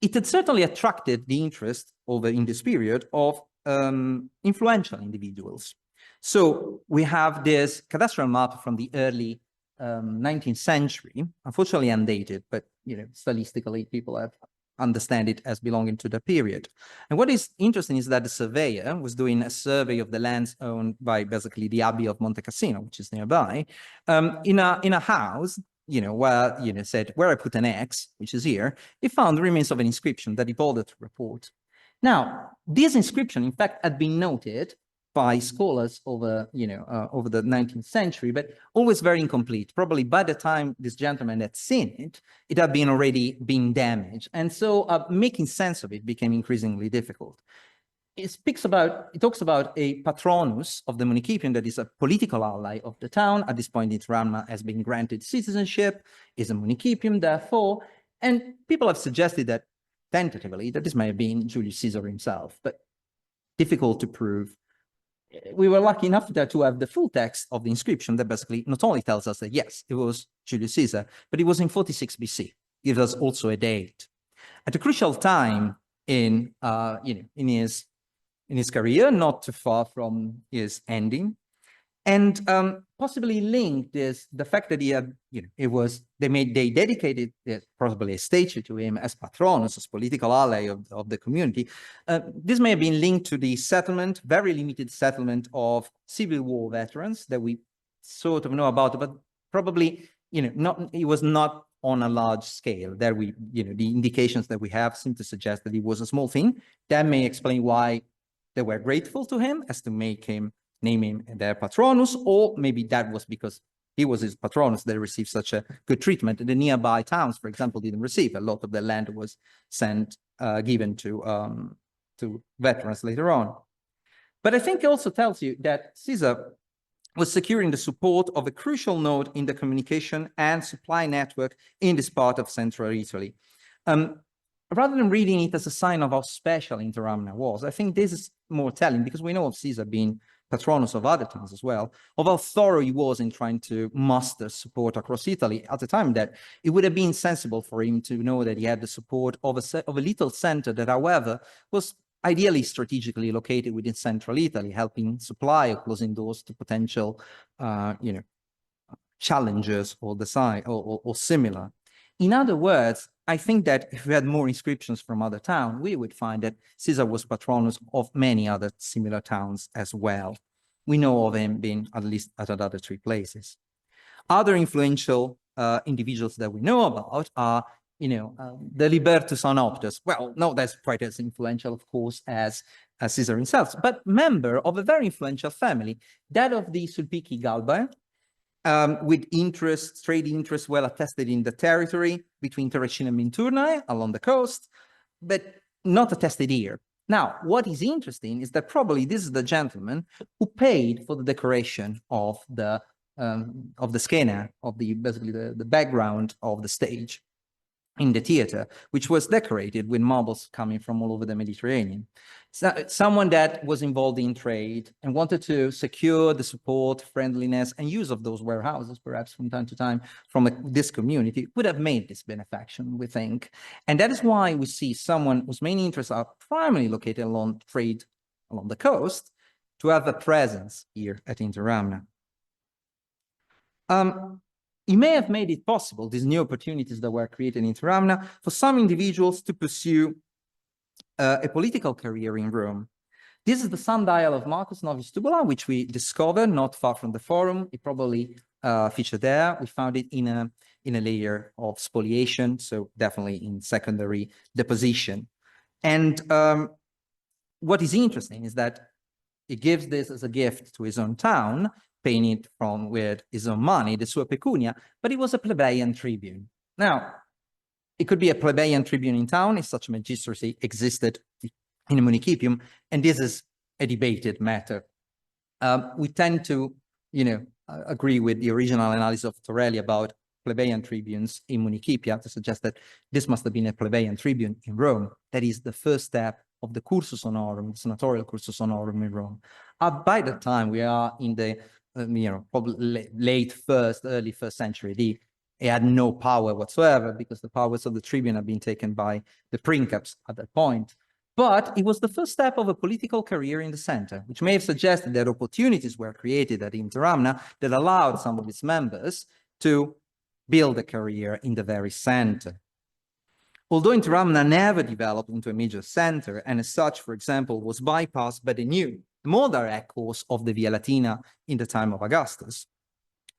Speaker 2: it had certainly attracted the interest in this period of influential individuals. So we have this cadastral map from the early 19th century, unfortunately undated, but stylistically people have understand it as belonging to the period. And what is interesting is that the surveyor was doing a survey of the lands owned by basically the Abbey of Monte Cassino, which is nearby, in a house, where, said, where I put an X, which is here, he found the remains of an inscription that he bothered to report. Now, this inscription, in fact, had been noted by scholars over, over the 19th century, but always very incomplete. Probably by the time this gentleman had seen it, it had been already been damaged. And so making sense of it became increasingly difficult. It talks about a patronus of the municipium that is a political ally of the town. At this point, Interamna has been granted citizenship, is a municipium, therefore, and people have suggested that, tentatively, that this may have been Julius Caesar himself, but difficult to prove. We were lucky enough to have the full text of the inscription that basically not only tells us that, yes, it was Julius Caesar, but it was in 46 BC, gives us also a date. At a crucial time in his career, not too far from his ending, and possibly linked is the fact that he had, they dedicated probably a statue to him as patronus, as political ally of the community. This may have been linked to the settlement, very limited settlement of Civil War veterans that we sort of know about, but probably, it was not on a large scale. There the indications that we have seem to suggest that it was a small thing. That may explain why they were grateful to him as to name him their patronus, or maybe that was because he was his patronus, they received such a good treatment. And the nearby towns, for example, didn't receive. A lot of the land was given to veterans later on. But I think it also tells you that Caesar was securing the support of a crucial node in the communication and supply network in this part of central Italy. Rather than reading it as a sign of how special Interamna was, I think this is more telling, because we know of Caesar being patronus of other towns as well, of how thorough he was in trying to muster support across Italy at the time, that it would have been sensible for him to know that he had the support of a little center that, however, was ideally strategically located within central Italy, helping supply or closing doors to potential, challengers or or similar. In other words, I think that if we had more inscriptions from other towns, we would find that Caesar was patronus of many other similar towns as well. We know of him being at least at another 3 places. Other influential individuals that we know about are, the Libertus Anoptus. Well, no, that's quite as influential, of course, as Caesar himself, but member of a very influential family, that of the Sulpici Galbae, with trade interests well attested in the territory between Terracina and Minturnae along the coast, but not attested here. Now, what is interesting is that probably this is the gentleman who paid for the decoration of the scena, of basically the background of the stage in the theater, which was decorated with marbles coming from all over the Mediterranean. So, someone that was involved in trade and wanted to secure the support, friendliness, and use of those warehouses, perhaps from time to time, from this community, would have made this benefaction, we think. And that is why we see someone whose main interests are primarily located along trade along the coast to have a presence here at Interamna. It may have made it possible, these new opportunities that were created in Interamna, for some individuals to pursue a political career in Rome. This is the sundial of Marcus Novius Tubula, which we discovered not far from the forum. It probably featured there. We found it in a layer of spoliation, so definitely in secondary deposition. And what is interesting is that he gives this as a gift to his own town, paying it with his own money, the sua pecunia, but he was a plebeian tribune. Now, it could be a plebeian tribune in town if such a magistracy existed in a municipium, and this is a debated matter. We tend to, agree with the original analysis of Torelli about plebeian tribunes in municipia to suggest that this must have been a plebeian tribune in Rome. That is the first step of the cursus honorum, the senatorial cursus honorum in Rome. By the time we are in the probably late early first century, he had no power whatsoever because the powers of the tribune had been taken by the princeps at that point. But it was the first step of a political career in the center, which may have suggested that opportunities were created at Interamna that allowed some of its members to build a career in the very center. Although Interamna never developed into a major center, and as such, for example, was bypassed by the new, more direct course of the Via Latina in the time of Augustus,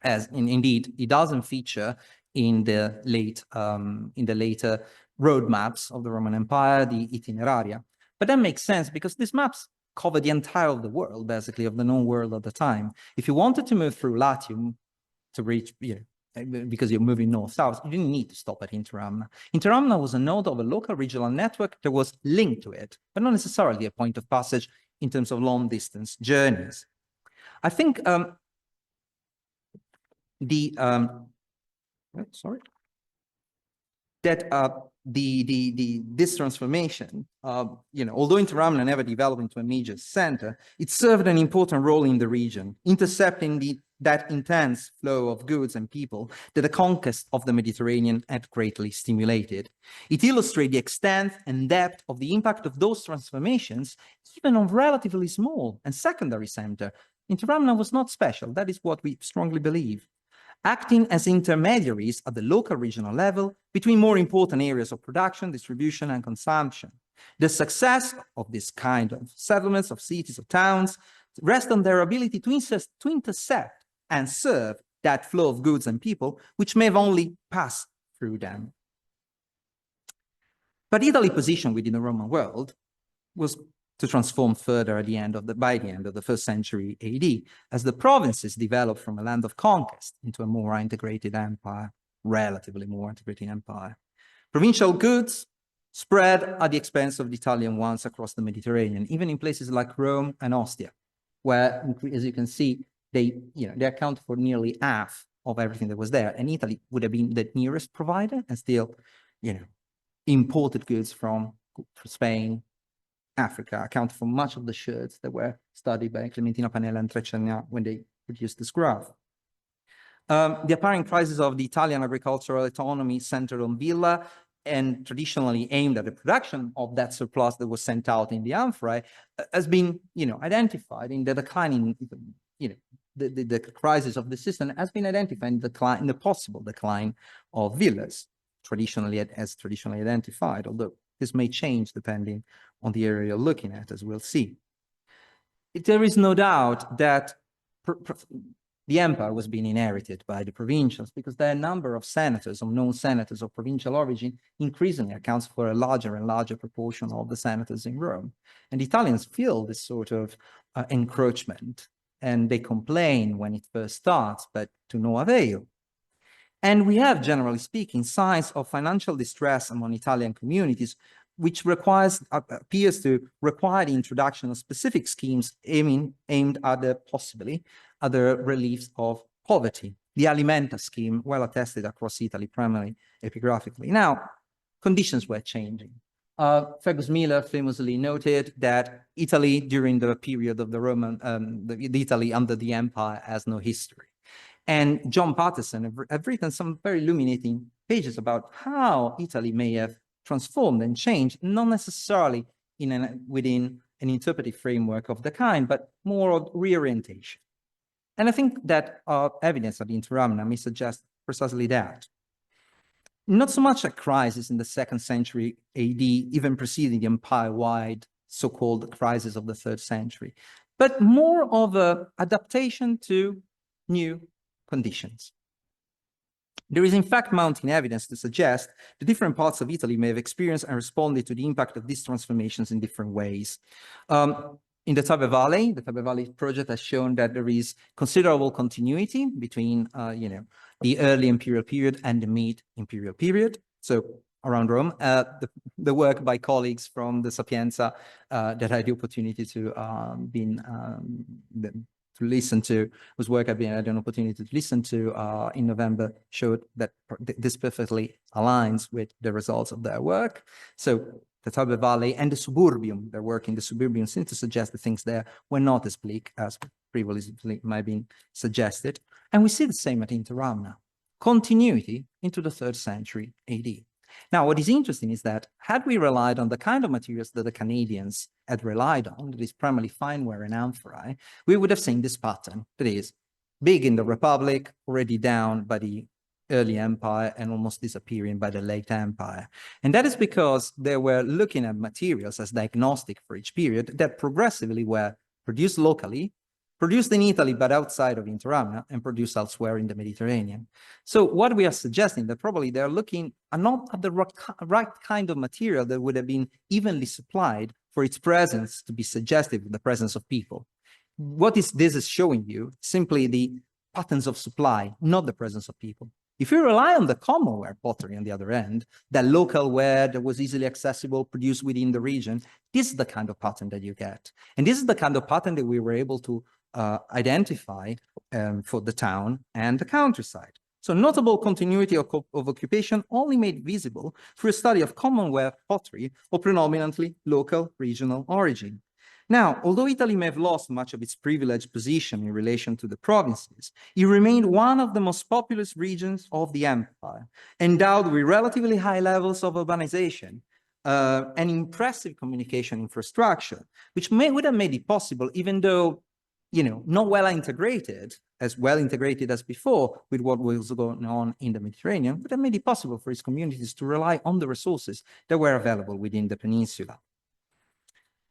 Speaker 2: as indeed it doesn't feature in the later roadmaps of the Roman Empire, the itineraria. But that makes sense because these maps cover the entire of the world, basically, of the known world at the time. If you wanted to move through Latium to reach, because you're moving north-south, you didn't need to stop at Interamna. Interamna was a node of a local regional network that was linked to it, but not necessarily a point of passage in terms of long-distance journeys. I think this transformation, although Interamna never developed into a major center, it served an important role in the region, intercepting that intense flow of goods and people that the conquest of the Mediterranean had greatly stimulated. It illustrates the extent and depth of the impact of those transformations, even on relatively small and secondary center. Interamna was not special. That is what we strongly believe. Acting as intermediaries at the local regional level between more important areas of production, distribution, and consumption. The success of this kind of settlements, of cities, of towns, rests on their ability to intercept and serve that flow of goods and people, which may have only passed through them. But Italy's position within the Roman world was to transform further by the end of the 1st century AD, as the provinces developed from a land of conquest into a more integrated empire, relatively more integrated empire. Provincial goods spread at the expense of the Italian ones across the Mediterranean, even in places like Rome and Ostia, where, as you can see, they account for nearly half of everything that was there. And Italy would have been the nearest provider and still, imported goods from Spain, Africa, account for much of the shirts that were studied by Clementina Panella and Trecciana when they produced this graph. The apparent crisis of the Italian agricultural autonomy centered on villa and traditionally aimed at the production of that surplus that was sent out in the amphorae has been, identified in the declining, the crisis of the system has been identified in the possible decline of villas, traditionally identified, although this may change depending on the area you're looking at, as we'll see. There is no doubt that the empire was being inherited by the provincials because the number of senators, unknown senators of provincial origin, increasingly accounts for a larger and larger proportion of the senators in Rome. And the Italians feel this sort of encroachment, and they complain when it first starts, but to no avail. And we have, generally speaking, signs of financial distress among Italian communities, which appears to require the introduction of specific schemes aimed at possibly other reliefs of poverty. The Alimenta scheme, well attested across Italy, primarily epigraphically. Now, conditions were changing. Fergus Miller famously noted that Italy during the period of the Roman, the Italy under the empire has no history. And John Patterson have written some very illuminating pages about how Italy may have transformed and changed, not necessarily within an interpretive framework of the kind, but more of reorientation. And I think that evidence of the Interamna may suggest precisely that. Not so much a crisis in the 2nd century AD, even preceding the empire-wide so-called crisis of the 3rd century, but more of an adaptation to new conditions. There is in fact mounting evidence to suggest that different parts of Italy may have experienced and responded to the impact of these transformations in different ways. In the Tiber Valley, the Tiber Valley project has shown that there is considerable continuity between, the early imperial period and the mid-imperial period. So around Rome, the work by colleagues from the Sapienza that I had the opportunity to listen to, whose work I had an opportunity to listen to in November, showed that this perfectly aligns with the results of their work. So the Tiber Valley and the Suburbium, their work in the Suburbium seem to suggest that things there were not as bleak as previously might have been suggested. And we see the same at Interamna. Continuity into the 3rd century AD. Now, what is interesting is that had we relied on the kind of materials that the Canadians had relied on, that is primarily fineware and amphorae, we would have seen this pattern that is big in the Republic, already down by the early empire and almost disappearing by the late empire. And that is because they were looking at materials as diagnostic for each period that progressively were produced locally, produced in Italy, but outside of Interamna, and produced elsewhere in the Mediterranean. So what we are suggesting that probably they're looking not at the right kind of material that would have been evenly supplied for its presence to be suggestive of the presence of people. What this is showing you simply the patterns of supply, not the presence of people. If you rely on the commonware pottery on the other end, that local ware that was easily accessible, produced within the region, this is the kind of pattern that you get. And this is the kind of pattern that we were able to identify for the town and the countryside. So notable continuity of occupation only made visible through a study of commonware pottery of predominantly local regional origin. Now, although Italy may have lost much of its privileged position in relation to the provinces, it remained one of the most populous regions of the empire, endowed with relatively high levels of urbanization, and impressive communication infrastructure, which would have made it possible, even though, not well integrated as before with what was going on in the Mediterranean, would have made it possible for its communities to rely on the resources that were available within the peninsula.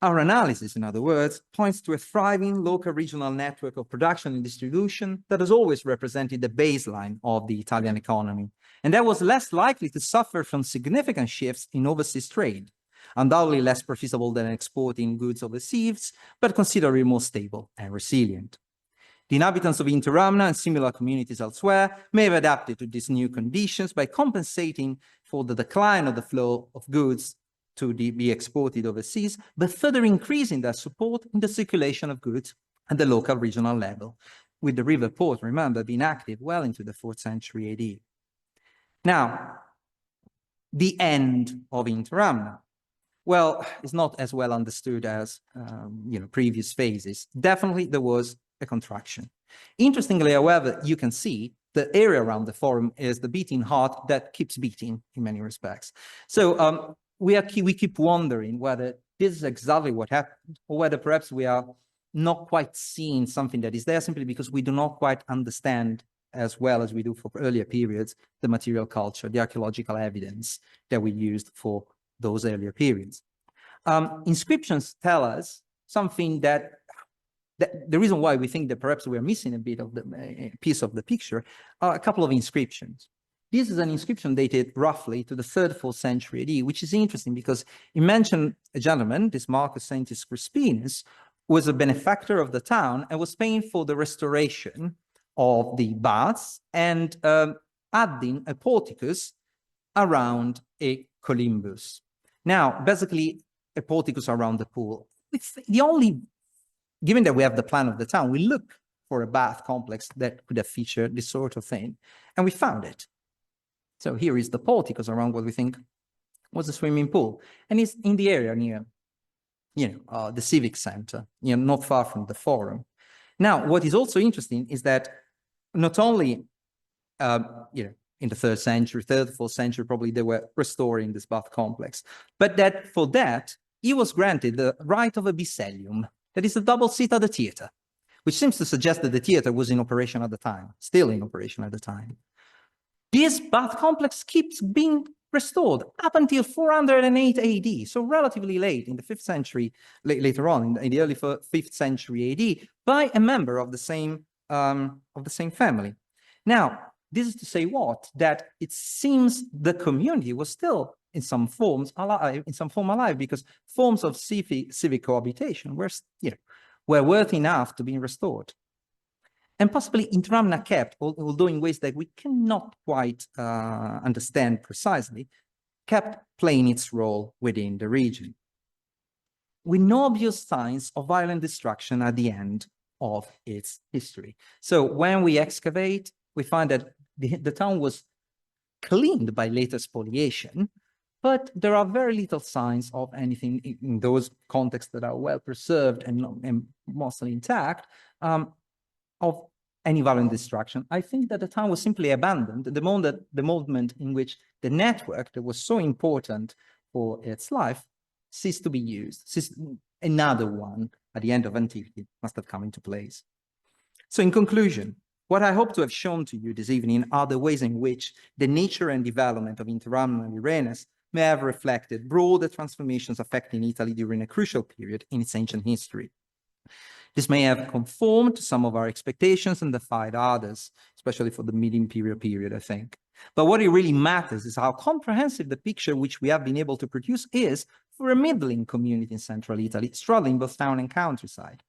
Speaker 2: Our analysis, in other words, points to a thriving local regional network of production and distribution that has always represented the baseline of the Italian economy, and that was less likely to suffer from significant shifts in overseas trade, undoubtedly less profitable than exporting goods overseas, but considerably more stable and resilient. The inhabitants of Interamna and similar communities elsewhere may have adapted to these new conditions by compensating for the decline of the flow of goods to be exported overseas, but further increasing their support in the circulation of goods at the local regional level, with the river port, remember, being active well into the 4th century AD. Now, the end of Interamna. Well, it's not as well understood as previous phases. Definitely there was a contraction. Interestingly, however, you can see the area around the forum is the beating heart that keeps beating in many respects. So we keep wondering whether this is exactly what happened, or whether perhaps we are not quite seeing something that is there simply because we do not quite understand as well as we do for earlier periods, the material culture, the archaeological evidence that we used for those earlier periods. Inscriptions tell us something that the reason why we think that perhaps we are missing a bit of the piece of the picture are a couple of inscriptions. This is an inscription dated roughly to the 3rd, 4th century AD, which is interesting because it mentioned a gentleman, this Marcus Sentius Crispinus, was a benefactor of the town and was paying for the restoration of the baths and adding a porticus around a columbus. Now, basically, a porticus around the pool. It's the only, given that we have the plan of the town, we look for a bath complex that could have featured this sort of thing, and we found it. So here is the porticus around what we think was a swimming pool, and it's in the area near, the civic center, not far from the forum. Now, what is also interesting is that not only, in the 3rd century, 3rd, 4th century, probably they were restoring this bath complex, but that for that, he was granted the right of a bicelium, that is a double seat at the theater, which seems to suggest that the theater was in operation at the time, still in operation at the time. This bath complex keeps being restored up until 408 AD, so relatively late in the 5th century, later on in the early 5th century AD, by a member of the same family. Now, this is to say what? That it seems the community was still in some form alive, because forms of civic cohabitation were worth enough to be restored. And possibly Interamna kept, although in ways that we cannot quite understand precisely, kept playing its role within the region, with no obvious signs of violent destruction at the end of its history. So when we excavate, we find that the town was cleaned by later spoliation, but there are very little signs of anything in those contexts that are well preserved and mostly intact, of any violent destruction. I think that the town was simply abandoned the moment in which the network that was so important for its life ceased to be used. Another one at the end of antiquity must have come into place. So in conclusion, what I hope to have shown to you this evening are the ways in which the nature and development of Interamna Lirenas may have reflected broader transformations affecting Italy during a crucial period in its ancient history. This may have conformed to some of our expectations and defied others, especially for the mid-imperial period, I think. But what it really matters is how comprehensive the picture which we have been able to produce is for a middling community in central Italy, straddling both town and countryside.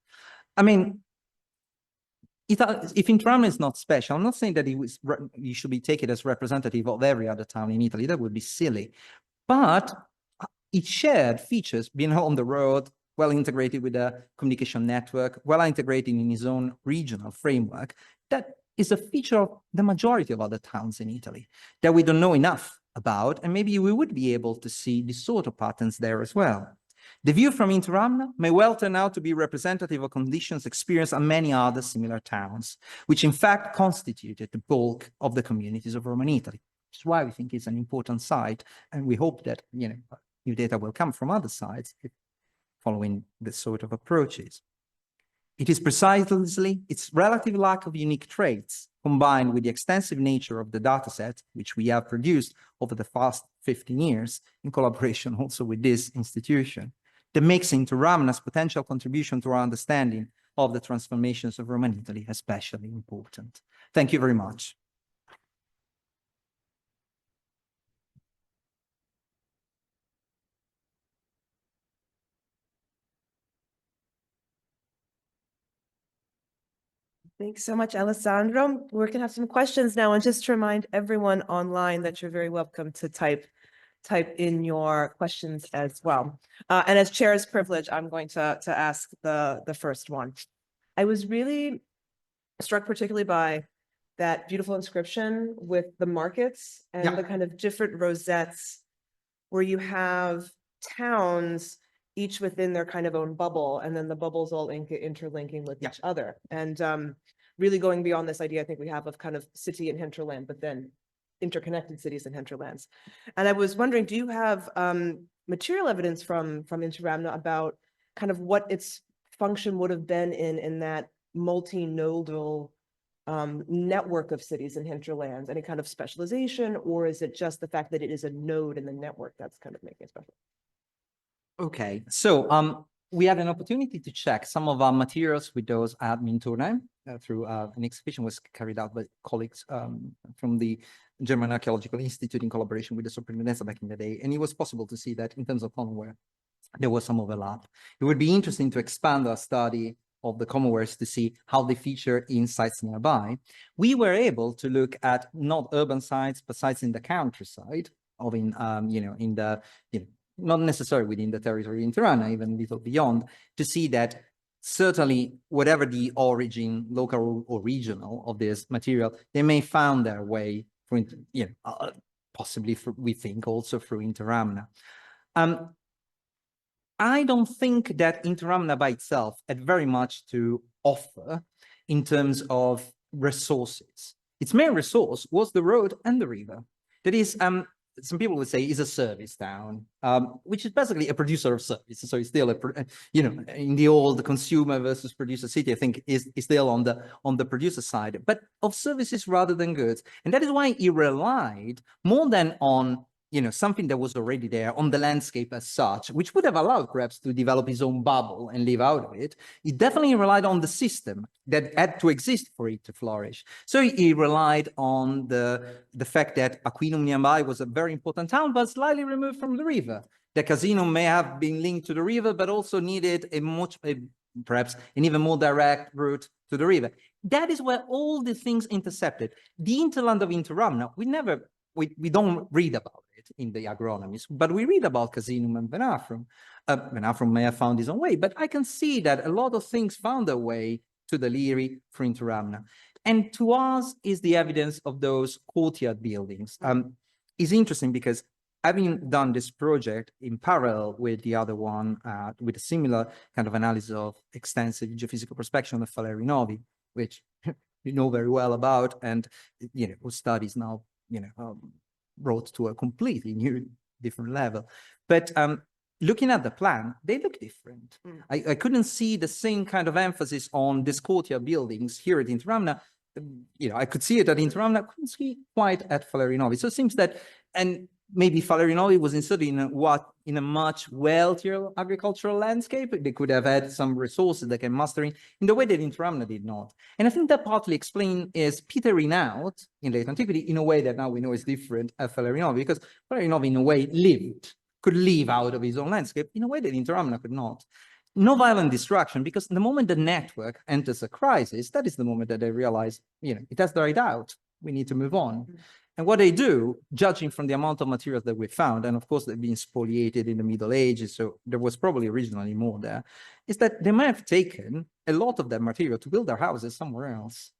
Speaker 2: I mean, if Interamna is not special, I'm not saying that you should be taken as representative of every other town in Italy. That would be silly. But it shared features, being on the road, well integrated with a communication network, well integrated in its own regional framework. That is a feature of the majority of other towns in Italy that we don't know enough about, and maybe we would be able to see this sort of patterns there as well. The view from Interamna may well turn out to be representative of conditions experienced in many other similar towns, which in fact constituted the bulk of the communities of Roman Italy, which is why we think it's an important site, and we hope that new data will come from other sites following this sort of approaches. It is precisely its relative lack of unique traits, combined with the extensive nature of the dataset, which we have produced over the past 15 years, in collaboration also with this institution, that makes Interamna's potential contribution to our understanding of the transformations of Roman Italy especially important. Thank you very much.
Speaker 1: Thanks so much, Alessandro. We're going to have some questions now. And just to remind everyone online that you're very welcome to type in your questions as well. And as chair's privilege, I'm going to ask the first one. I was really struck particularly by that beautiful inscription with the markets and the kind of different rosettes where you have towns each within their kind of own bubble, and then the bubbles all interlinking with each other. And really going beyond this idea I think we have of kind of city and hinterland, but then interconnected cities and hinterlands. And I was wondering, do you have material evidence from Interamna about kind of what its function would have been in that multinodal network of cities and hinterlands? Any kind of specialization, or is it just the fact that it is a node in the network that's kind of making it special?
Speaker 2: Okay, so we had an opportunity to check some of our materials with those at Minturne through an excavation was carried out by colleagues from the German Archaeological Institute in collaboration with the Superintendenza back in the day. And it was possible to see that in terms of commonware, there was some overlap. It would be interesting to expand our study of the commonwares to see how they feature in sites nearby. We were able to look at not urban sites, but sites in the countryside of not necessarily within the territory of Interamna, even a little beyond, to see that certainly whatever the origin, local or regional of this material, they may found their way through, possibly we think also through Interamna. I don't think that Interamna by itself had very much to offer in terms of resources. Its main resource was the road and the river. That is, some people would say is a service town, which is basically a producer of services. So it's still in the old consumer versus producer city, I think is still on the producer side, but of services rather than goods. And that is why he relied more than on something that was already there on the landscape as such, which would have allowed perhaps to develop his own bubble and live out of it. He definitely relied on the system that had to exist for it to flourish. So he relied on the fact that Aquinum nearby was a very important town, but slightly removed from the river. The casino may have been linked to the river, but also needed perhaps an even more direct route to the river. That is where all the things intercepted. The hinterland of Interamna, we don't read about it in the agronomies, but we read about Casinum and Venafrum. Venafrum may have found his own way, but I can see that a lot of things found their way to the Liri through Interamna. And to us is the evidence of those courtyard buildings. It's interesting because having done this project in parallel with the other one, with a similar kind of analysis of extensive geophysical prospection of Faleri Novi, which you know very well about, and whose studies now brought to a completely new, different level. But looking at the plan, they look different. I couldn't see the same kind of emphasis on these courtyard buildings here at Interamna. I could see it at Interamna, couldn't see quite at Falerinovi. So it seems that, and maybe Falerinovi was inserted in a much wealthier agricultural landscape. They could have had some resources they can muster in the way that Interamna did not. And I think that partly explained is petering out in late antiquity in a way that now we know is different at Falerinovi, because Falerinovi in a way could live out of his own landscape in a way that Interamna could not. No violent destruction, because the moment the network enters a crisis, that is the moment that they realize, it has dried out. We need to move on. And what they do, judging from the amount of materials that we found, and of course they've been spoliated in the Middle Ages, so there was probably originally more there, is that they might have taken a lot of that material to build their houses somewhere else.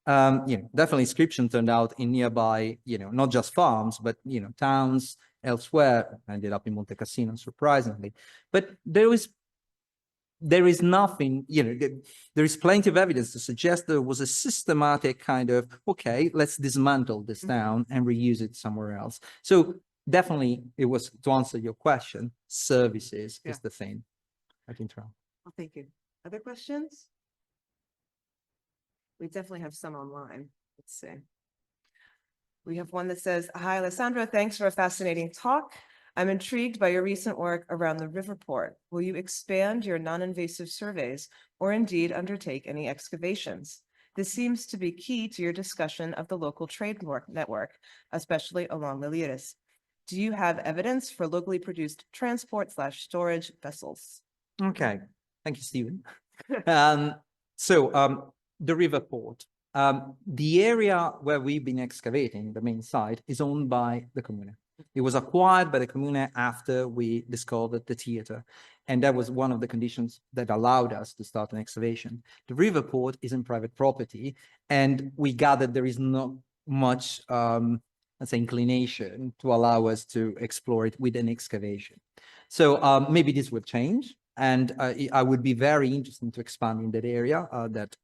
Speaker 2: Definitely inscription turned out in nearby, not just farms, but, towns elsewhere. Ended up in Monte Cassino, surprisingly. But there is nothing, there is plenty of evidence to suggest there was a systematic kind of, okay, let's dismantle this town and reuse it somewhere else. So definitely it was, to answer your question, services is the thing. I think.
Speaker 1: Well, thank you. Other questions? We definitely have some online. Let's see. We have one that says, "Hi, Alessandro, thanks for a fascinating talk. I'm intrigued by your recent work around the river port. Will you expand your non-invasive surveys or indeed undertake any excavations? This seems to be key to your discussion of the local trade network, especially along the Liris. Do you have evidence for locally produced transport/storage vessels?"
Speaker 2: Okay, thank you, Stephen. The river port. The area where we've been excavating, the main site, is owned by the Comune. It was acquired by the Comune after we discovered the theater. And that was one of the conditions that allowed us to start an excavation. The river port is in private property, and we gathered there is not much, let's say, inclination to allow us to explore it with an excavation. So maybe this will change. And I would be very interested to expand in that area that,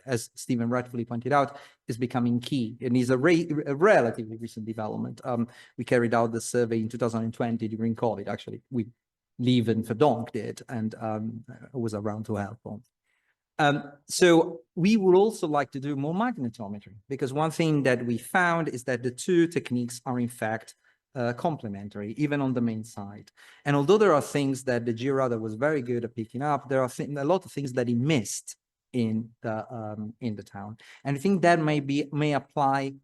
Speaker 2: as Stephen rightfully pointed out, is becoming key and is a relatively recent development. We carried out the survey in 2020 during COVID. Actually, we live in Verdonk did, and was around to help on. So we would also like to do more magnetometry, because one thing that we found is that the two techniques are in fact complementary, even on the main side. And although there are things that the georadar was very good at picking up, there are a lot of things that he missed in the town. And I think that may apply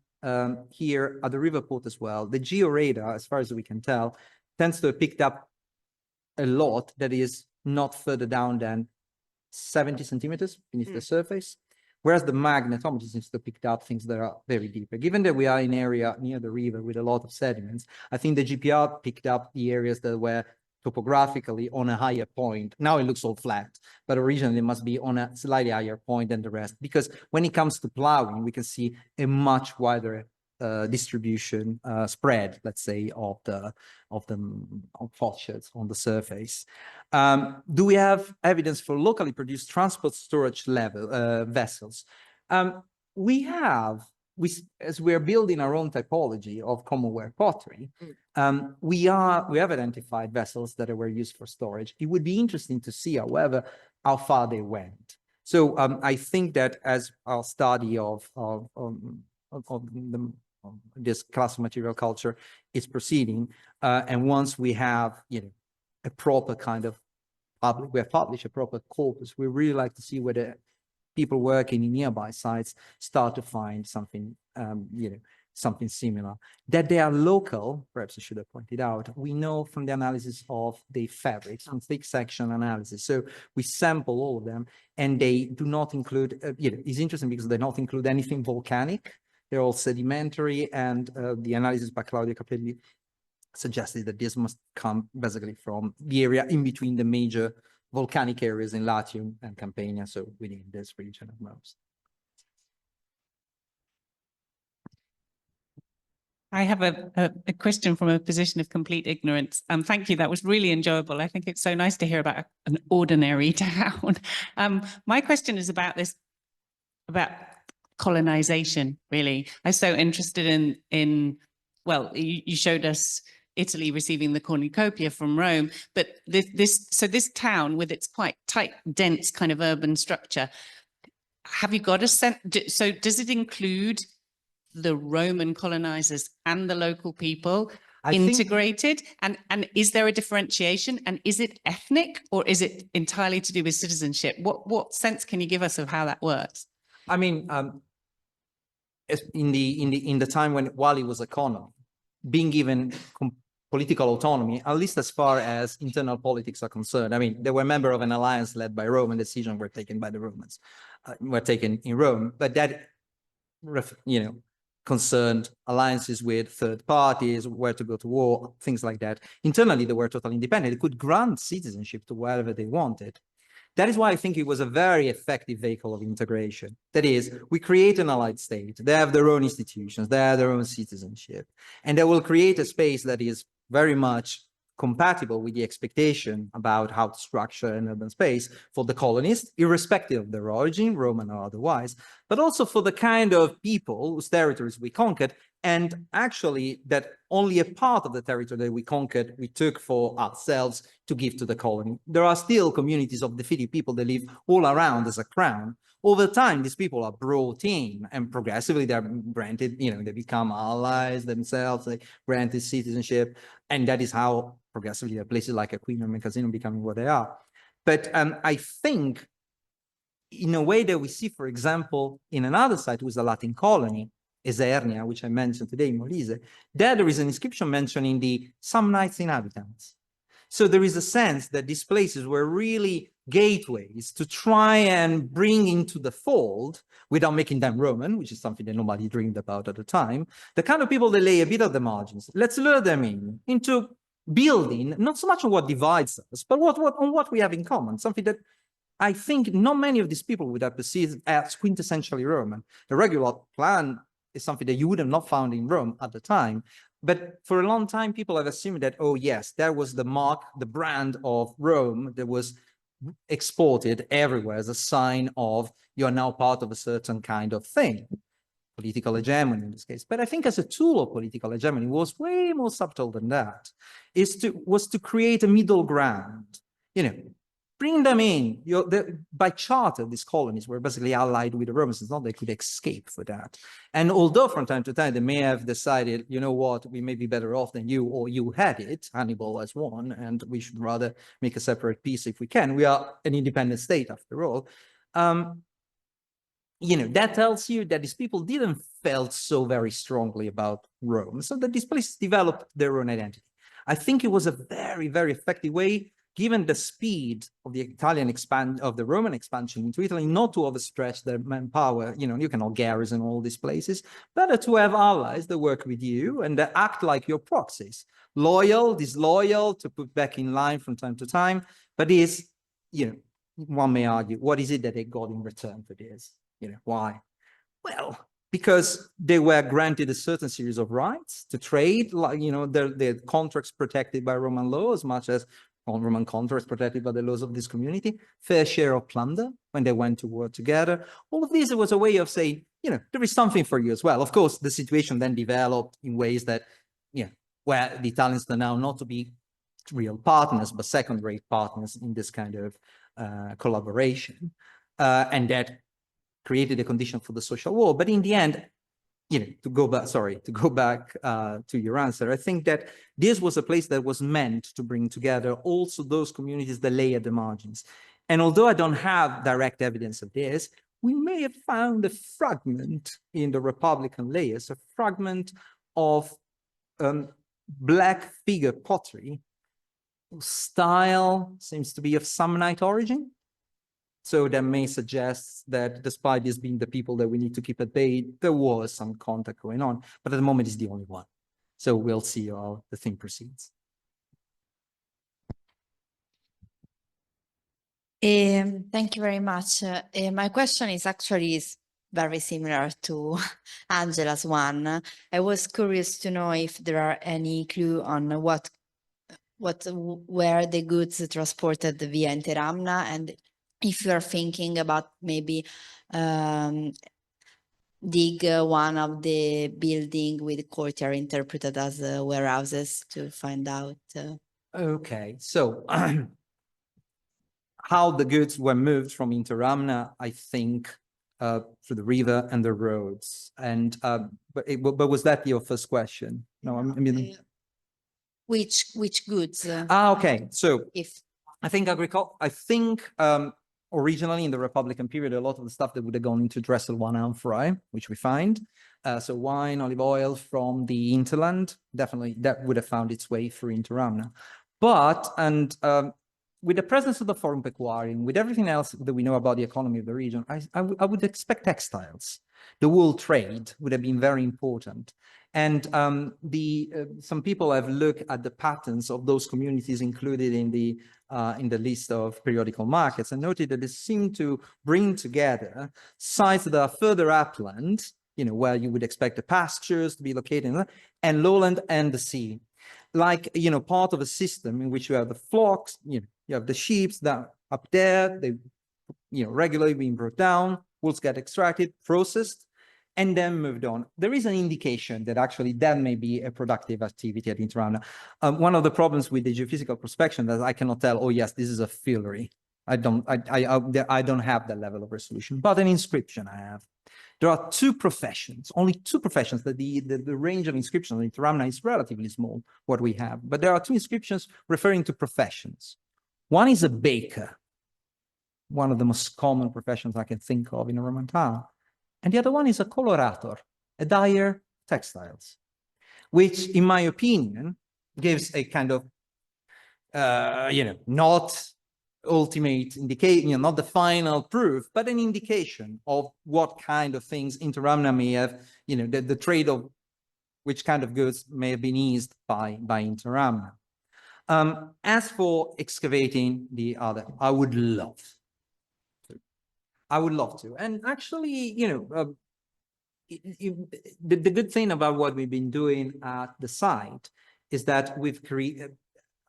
Speaker 2: here at the river port as well. The georadar, as far as we can tell, tends to have picked up a lot that is not further down than 70 centimeters beneath the surface, whereas the magnetometry seems to pick up things that are very deeper. Given that we are in an area near the river with a lot of sediments, I think the GPR picked up the areas that were topographically on a higher point. Now it looks all flat, but originally it must be on a slightly higher point than the rest, because when it comes to plowing, we can see a much wider distribution spread, let's say, of faults on the surface. Do we have evidence for locally produced transport storage vessels? We have. As we're building our own typology of commonware pottery, we have identified vessels that were used for storage. It would be interesting to see, however, how far they went. So I think that as our study of this class of material culture is proceeding, and once we have, a proper kind of we have published a proper corpus, we really like to see whether people working in nearby sites start to find something, something similar. That they are local, perhaps I should have pointed out, we know from the analysis of the fabrics, from thick section analysis. So we sample all of them, and they do not include, it's interesting because they don't include anything volcanic. They're all sedimentary, and the analysis by Claudia Capelli suggested that this must come basically from the area in between the major volcanic areas in Latium and Campania, so within this region at most.
Speaker 3: I have a question from a position of complete ignorance. Thank you. That was really enjoyable. I think it's so nice to hear about an ordinary town. My question is about colonization, really. I'm so interested well, you showed us Italy receiving the cornucopia from Rome, but this town with its quite tight, dense kind of urban structure, have you got a sense? So does it include the Roman colonizers and the local people integrated? And is there a differentiation? And is it ethnic, or is it entirely to do with citizenship? What sense can you give us of how that works?
Speaker 2: I mean, in the time while it was a colony, being given political autonomy, at least as far as internal politics are concerned. I mean, they were a member of an alliance led by Rome, and decisions were taken by the Romans, were taken in Rome. But that, concerned alliances with third parties, where to go to war, things like that. Internally, they were totally independent. They could grant citizenship to wherever they wanted. That is why I think it was a very effective vehicle of integration. That is, we create an allied state. They have their own institutions. They have their own citizenship. And they will create a space that is very much compatible with the expectation about how to structure an urban space for the colonists, irrespective of their origin, Roman or otherwise, but also for the kind of people whose territories we conquered, and actually that only a part of the territory that we conquered, we took for ourselves to give to the colony. There are still communities of defeated people that live all around as a crown. Over time, these people are brought in, and progressively they're granted, they become allies themselves, they granted citizenship, and that is how progressively there are places like Aquino and Casino becoming what they are. But I think in a way that we see, for example, in another site was the Latin colony, Esernia, which I mentioned today in Molise, there is an inscription mentioning the Samnites inhabitants. So there is a sense that these places were really gateways to try and bring into the fold, without making them Roman, which is something that nobody dreamed about at the time, the kind of people that lay a bit at the margins. Let's lure them into building, not so much on what divides us, but on what we have in common, something that I think not many of these people would have perceived as quintessentially Roman. The regular plan is something that you would have not found in Rome at the time. But for a long time, people have assumed that, oh, yes, that was the mark, the brand of Rome that was exported everywhere as a sign of you're now part of a certain kind of thing, political hegemony in this case. But I think as a tool of political hegemony was way more subtle than that. Was to create a middle ground, bring them in. By charter, these colonies were basically allied with the Romans. It's not they could escape for that. And although from time to time they may have decided, you know what, we may be better off than you, or you had it, Hannibal has won, and we should rather make a separate peace if we can. We are an independent state after all. That tells you that these people didn't felt so very strongly about Rome, so that these places developed their own identity. I think it was a very, very effective way, given the speed of the of the Roman expansion into Italy, not to overstretch their manpower. You cannot garrison all these places, better to have allies that work with you and that act like your proxies, loyal, disloyal, to put back in line from time to time. But one may argue, what is it that they got in return for this? Why? Well, because they were granted a certain series of rights to trade, like, their contracts protected by Roman law as much as Roman contracts protected by the laws of this community, fair share of plunder when they went to war together. All of this was a way of saying, there is something for you as well. Of course, the situation then developed in ways that, where the Italians turn out not to be real partners, but second-rate partners in this kind of collaboration. And that created a condition for the social war. But in the end, to go back to your answer, I think that this was a place that was meant to bring together also those communities that lay at the margins. And although I don't have direct evidence of this, we may have found a fragment in the Republican layers, a fragment of black figure pottery, whose style seems to be of Samnite origin. So that may suggest that despite this being the people that we need to keep at bay, there was some contact going on, but at the moment it's the only one. So we'll see how the thing proceeds.
Speaker 4: Thank you very much. My question is actually very similar to Angela's one. I was curious to know if there are any clue on where the goods transported via Interamna, and if you are thinking about maybe dig one of the building with courtyard interpreted as warehouses to find out.
Speaker 2: Okay, so how the goods were moved from Interamna, I think, through the river and the roads. And but was that your first question? No, I mean,
Speaker 4: Which goods?
Speaker 2: okay. So
Speaker 4: If
Speaker 2: I think originally in the Republican period, a lot of the stuff that would have gone into Dresselwan Amphorae, which we find. So wine, olive oil from the hinterland, definitely that would have found its way through Interamna. But, with the presence of the forum pecuarium, with everything else that we know about the economy of the region, I would expect textiles. The wool trade would have been very important. And some people have looked at the patterns of those communities included in the list of periodical markets and noted that they seem to bring together sites that are further upland, where you would expect the pastures to be located, and lowland and the sea. Like, part of a system in which you have the flocks, you have the sheep that up there, they, regularly being brought down, wools get extracted, processed, and then moved on. There is an indication that actually that may be a productive activity at Interamna. One of the problems with the geophysical prospection that I cannot tell, oh yes, this is a fillery. I don't have that level of resolution, but an inscription I have. There are two professions, only two professions, that the range of inscriptions in Interamna is relatively small, what we have, but there are two inscriptions referring to professions. One is a baker, one of the most common professions I can think of in a Roman town. And the other one is a colorator, a dyer textiles, which in my opinion gives a kind of, not ultimate indication, not the final proof, but an indication of what kind of things Interamna may have, the trade of which kind of goods may have been eased by Interamna. As for excavating the other, I would love to. And actually, the good thing about what we've been doing at the site is that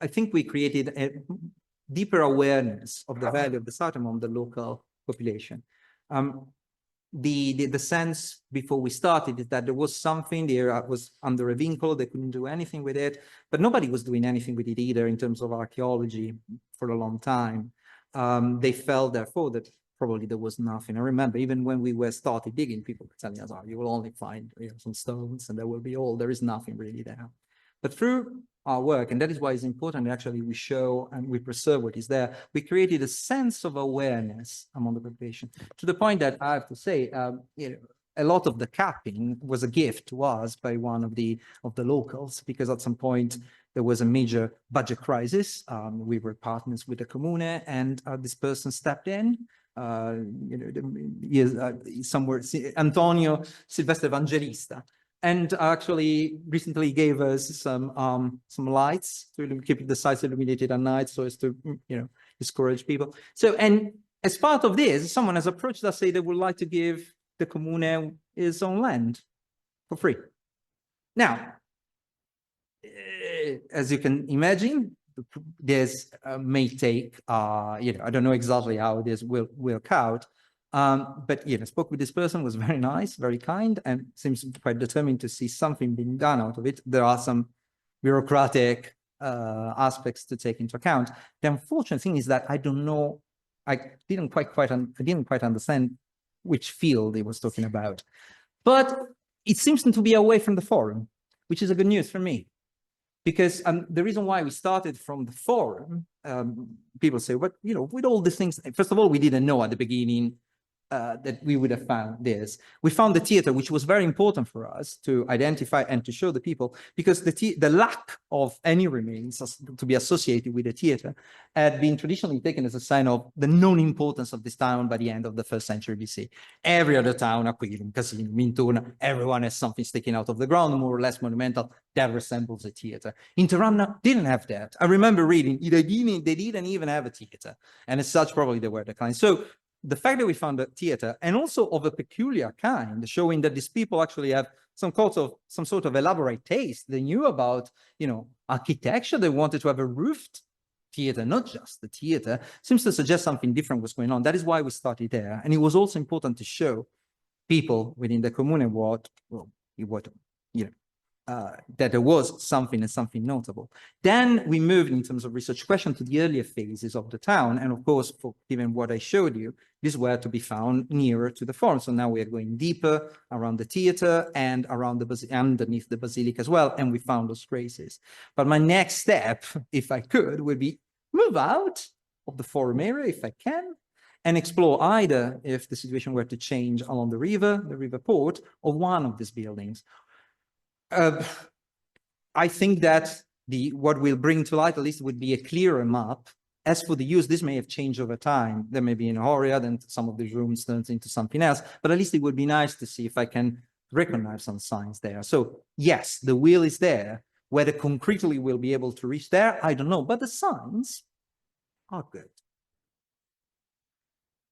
Speaker 2: I think we created a deeper awareness of the value of the site among the local population. The sense before we started is that there was something there, was under a vincolo, they couldn't do anything with it, but nobody was doing anything with it either in terms of archaeology for a long time. They felt therefore that probably there was nothing. I remember even when we were started digging, people were telling us, oh, you will only find some stones and there will be all, there is nothing really there. But through our work, and that is why it's important, actually, we show and we preserve what is there, we created a sense of awareness among the population, to the point that I have to say, a lot of the capping was a gift to us by one of the locals, because at some point there was a major budget crisis. We were partners with the Comune, and this person stepped in. Somewhere, Antonio Silvestre Evangelista, and actually recently gave us some lights to keep the sites illuminated at night, so as to discourage people. So, and as part of this, someone has approached us, say they would like to give the Comune his own land for free. Now, as you can imagine, this may take, I don't know exactly how this will work out, but spoke with this person, was very nice, very kind, and seems quite determined to see something being done out of it. There are some bureaucratic aspects to take into account. The unfortunate thing is that I don't know, I didn't quite understand which field he was talking about, but it seems to be away from the forum, which is a good news for me. Because the reason why we started from the forum, people say, but with all these things, first of all, we didn't know at the beginning that we would have found this. We found the theater, which was very important for us to identify and to show the people, because the lack of any remains to be associated with the theater had been traditionally taken as a sign of the non-importance of this town by the end of the 1st century BC. Every other town, Aquilum, Cassino, Minturna, everyone has something sticking out of the ground, more or less monumental, that resembles a theater. Interamna didn't have that. I remember reading, they didn't even have a theater, and as such, probably they were declined. So the fact that we found a theater, and also of a peculiar kind, showing that these people actually have some sort of elaborate taste. They knew about, architecture. They wanted to have a roofed theater, not just the theater, seems to suggest something different was going on. That is why we started there. And it was also important to show people within the commune that there was something and something notable. Then we moved in terms of research question to the earlier phases of the town. And of course, given what I showed you, these were to be found nearer to the forum. So now we are going deeper around the theater and around underneath the basilica as well. And we found those traces. But my next step, if I could, would be move out of the forum area if I can, and explore either, if the situation were to change, along the river port, or one of these buildings. I think that what we'll bring to light, at least, would be a clearer map. As for the use, this may have changed over time. There may be an area, then some of these rooms turns into something else, but at least it would be nice to see if I can recognize some signs there. So yes, the will is there. Whether concretely we'll be able to reach there, I don't know, but the signs are good.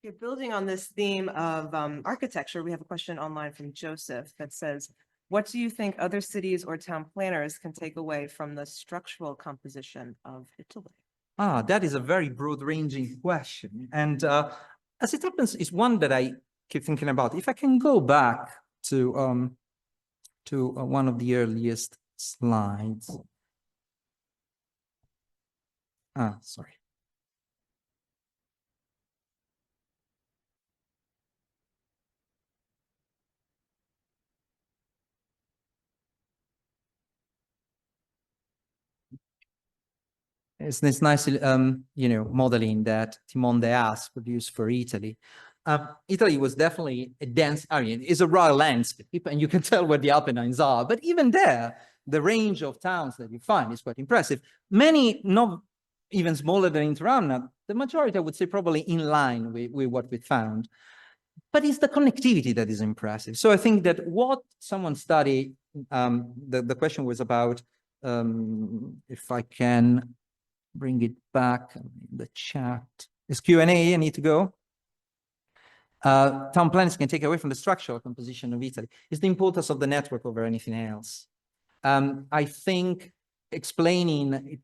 Speaker 1: Okay, building on this theme of architecture, we have a question online from Joseph that says, what do you think other cities or town planners can take away from the structural composition of Italy?
Speaker 2: That is a very broad-ranging question. And as it happens, it's one that I keep thinking about. If I can go back to one of the earliest slides. Sorry. It's this nice, modeling that Timon de As produced for Italy. Italy was definitely a dense area. It's a raw landscape, and you can tell where the Apennines are. But even there, the range of towns that you find is quite impressive. Many, not even smaller than Interamna, the majority, I would say, probably in line with what we found. But it's the connectivity that is impressive. So I think that what someone studied, the question was about, if I can bring it back in the chat. Is Q&A, I need to go. Town planners can take away from the structural composition of Italy is the importance of the network over anything else. I think explaining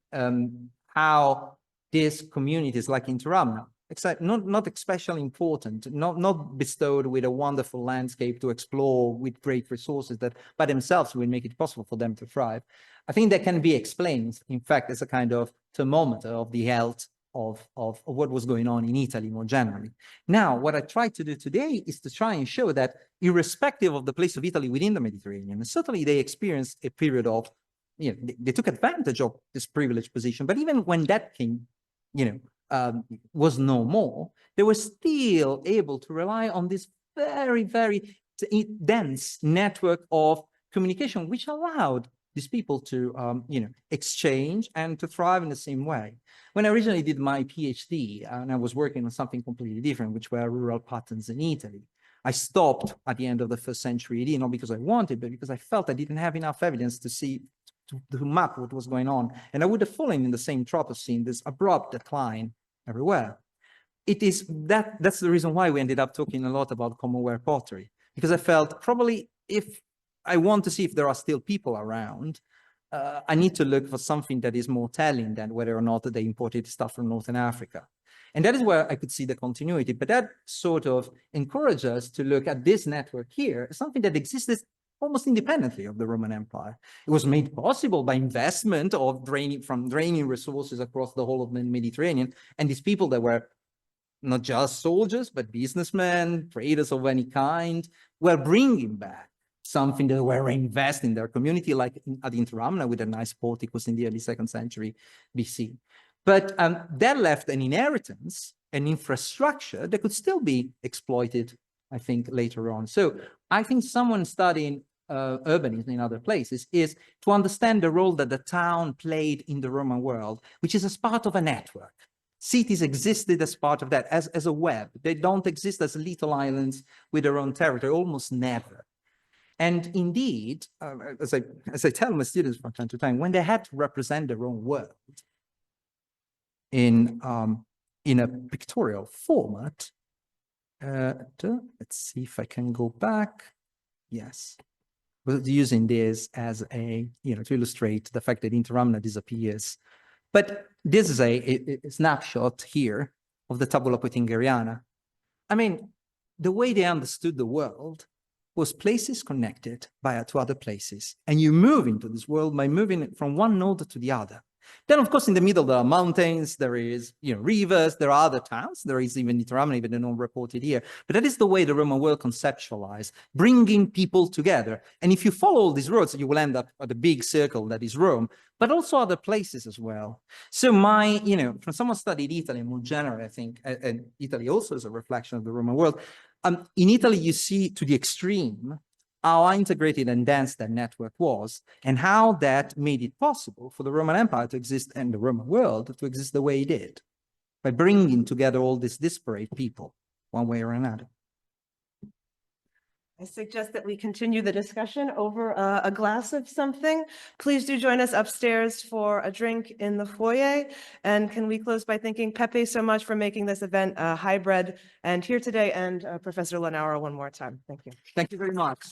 Speaker 2: how these communities like Interamna, except not especially important, not bestowed with a wonderful landscape to explore with great resources that by themselves will make it possible for them to thrive. I think that can be explained, in fact, as a kind of thermometer of the health of what was going on in Italy more generally. Now, what I try to do today is to try and show that irrespective of the place of Italy within the Mediterranean, and certainly they experienced a period of, they took advantage of this privileged position, but even when that came, was no more, they were still able to rely on this very, very dense network of communication, which allowed these people to, exchange and to thrive in the same way. When I originally did my PhD, and I was working on something completely different, which were rural patterns in Italy, I stopped at the end of the 1st century AD, not because I wanted, but because I felt I didn't have enough evidence to see, to map what was going on. And I would have fallen in the same trap of seeing this abrupt decline everywhere. That's the reason why we ended up talking a lot about commonware pottery, because I felt probably if I want to see if there are still people around, I need to look for something that is more telling than whether or not they imported stuff from Northern Africa. And that is where I could see the continuity. But that sort of encouraged us to look at this network here, something that existed almost independently of the Roman Empire. It was made possible by investment of draining resources across the whole of the Mediterranean. And these people that were not just soldiers, but businessmen, traders of any kind, were bringing back something that were reinvesting in their community, like at Interamna with a nice porticus in the early 2nd century BC. But that left an inheritance, an infrastructure that could still be exploited, I think, later on. So I think someone studying urbanism in other places is to understand the role that the town played in the Roman world, which is as part of a network. Cities existed as part of that, as a web. They don't exist as little islands with their own territory, almost never. And indeed, as I tell my students from time to time, when they had to represent their own world in a pictorial format, let's see if I can go back. Yes, was using this as a, to illustrate the fact that Interamna disappears. But this is a snapshot here of the Tabula Peutingeriana. I mean, the way they understood the world was places connected to other places. And you move into this world by moving from one node to the other. Then, of course, in the middle, there are mountains, there is, rivers, there are other towns, there is even Interamna, even though not reported here. But that is the way the Roman world conceptualized, bringing people together. And if you follow all these roads, you will end up at the big circle that is Rome, but also other places as well. So from someone studied Italy more generally, I think, and Italy also is a reflection of the Roman world. In Italy, you see to the extreme how integrated and dense that network was, and how that made it possible for the Roman Empire to exist and the Roman world to exist the way it did, by bringing together all these disparate people, one way or another.
Speaker 1: I suggest that we continue the discussion over a glass of something. Please do join us upstairs for a drink in the foyer. And can we close by thanking Pepe so much for making this event hybrid and here today, and Professor Launaro one more time. Thank you.
Speaker 2: Thank you very much.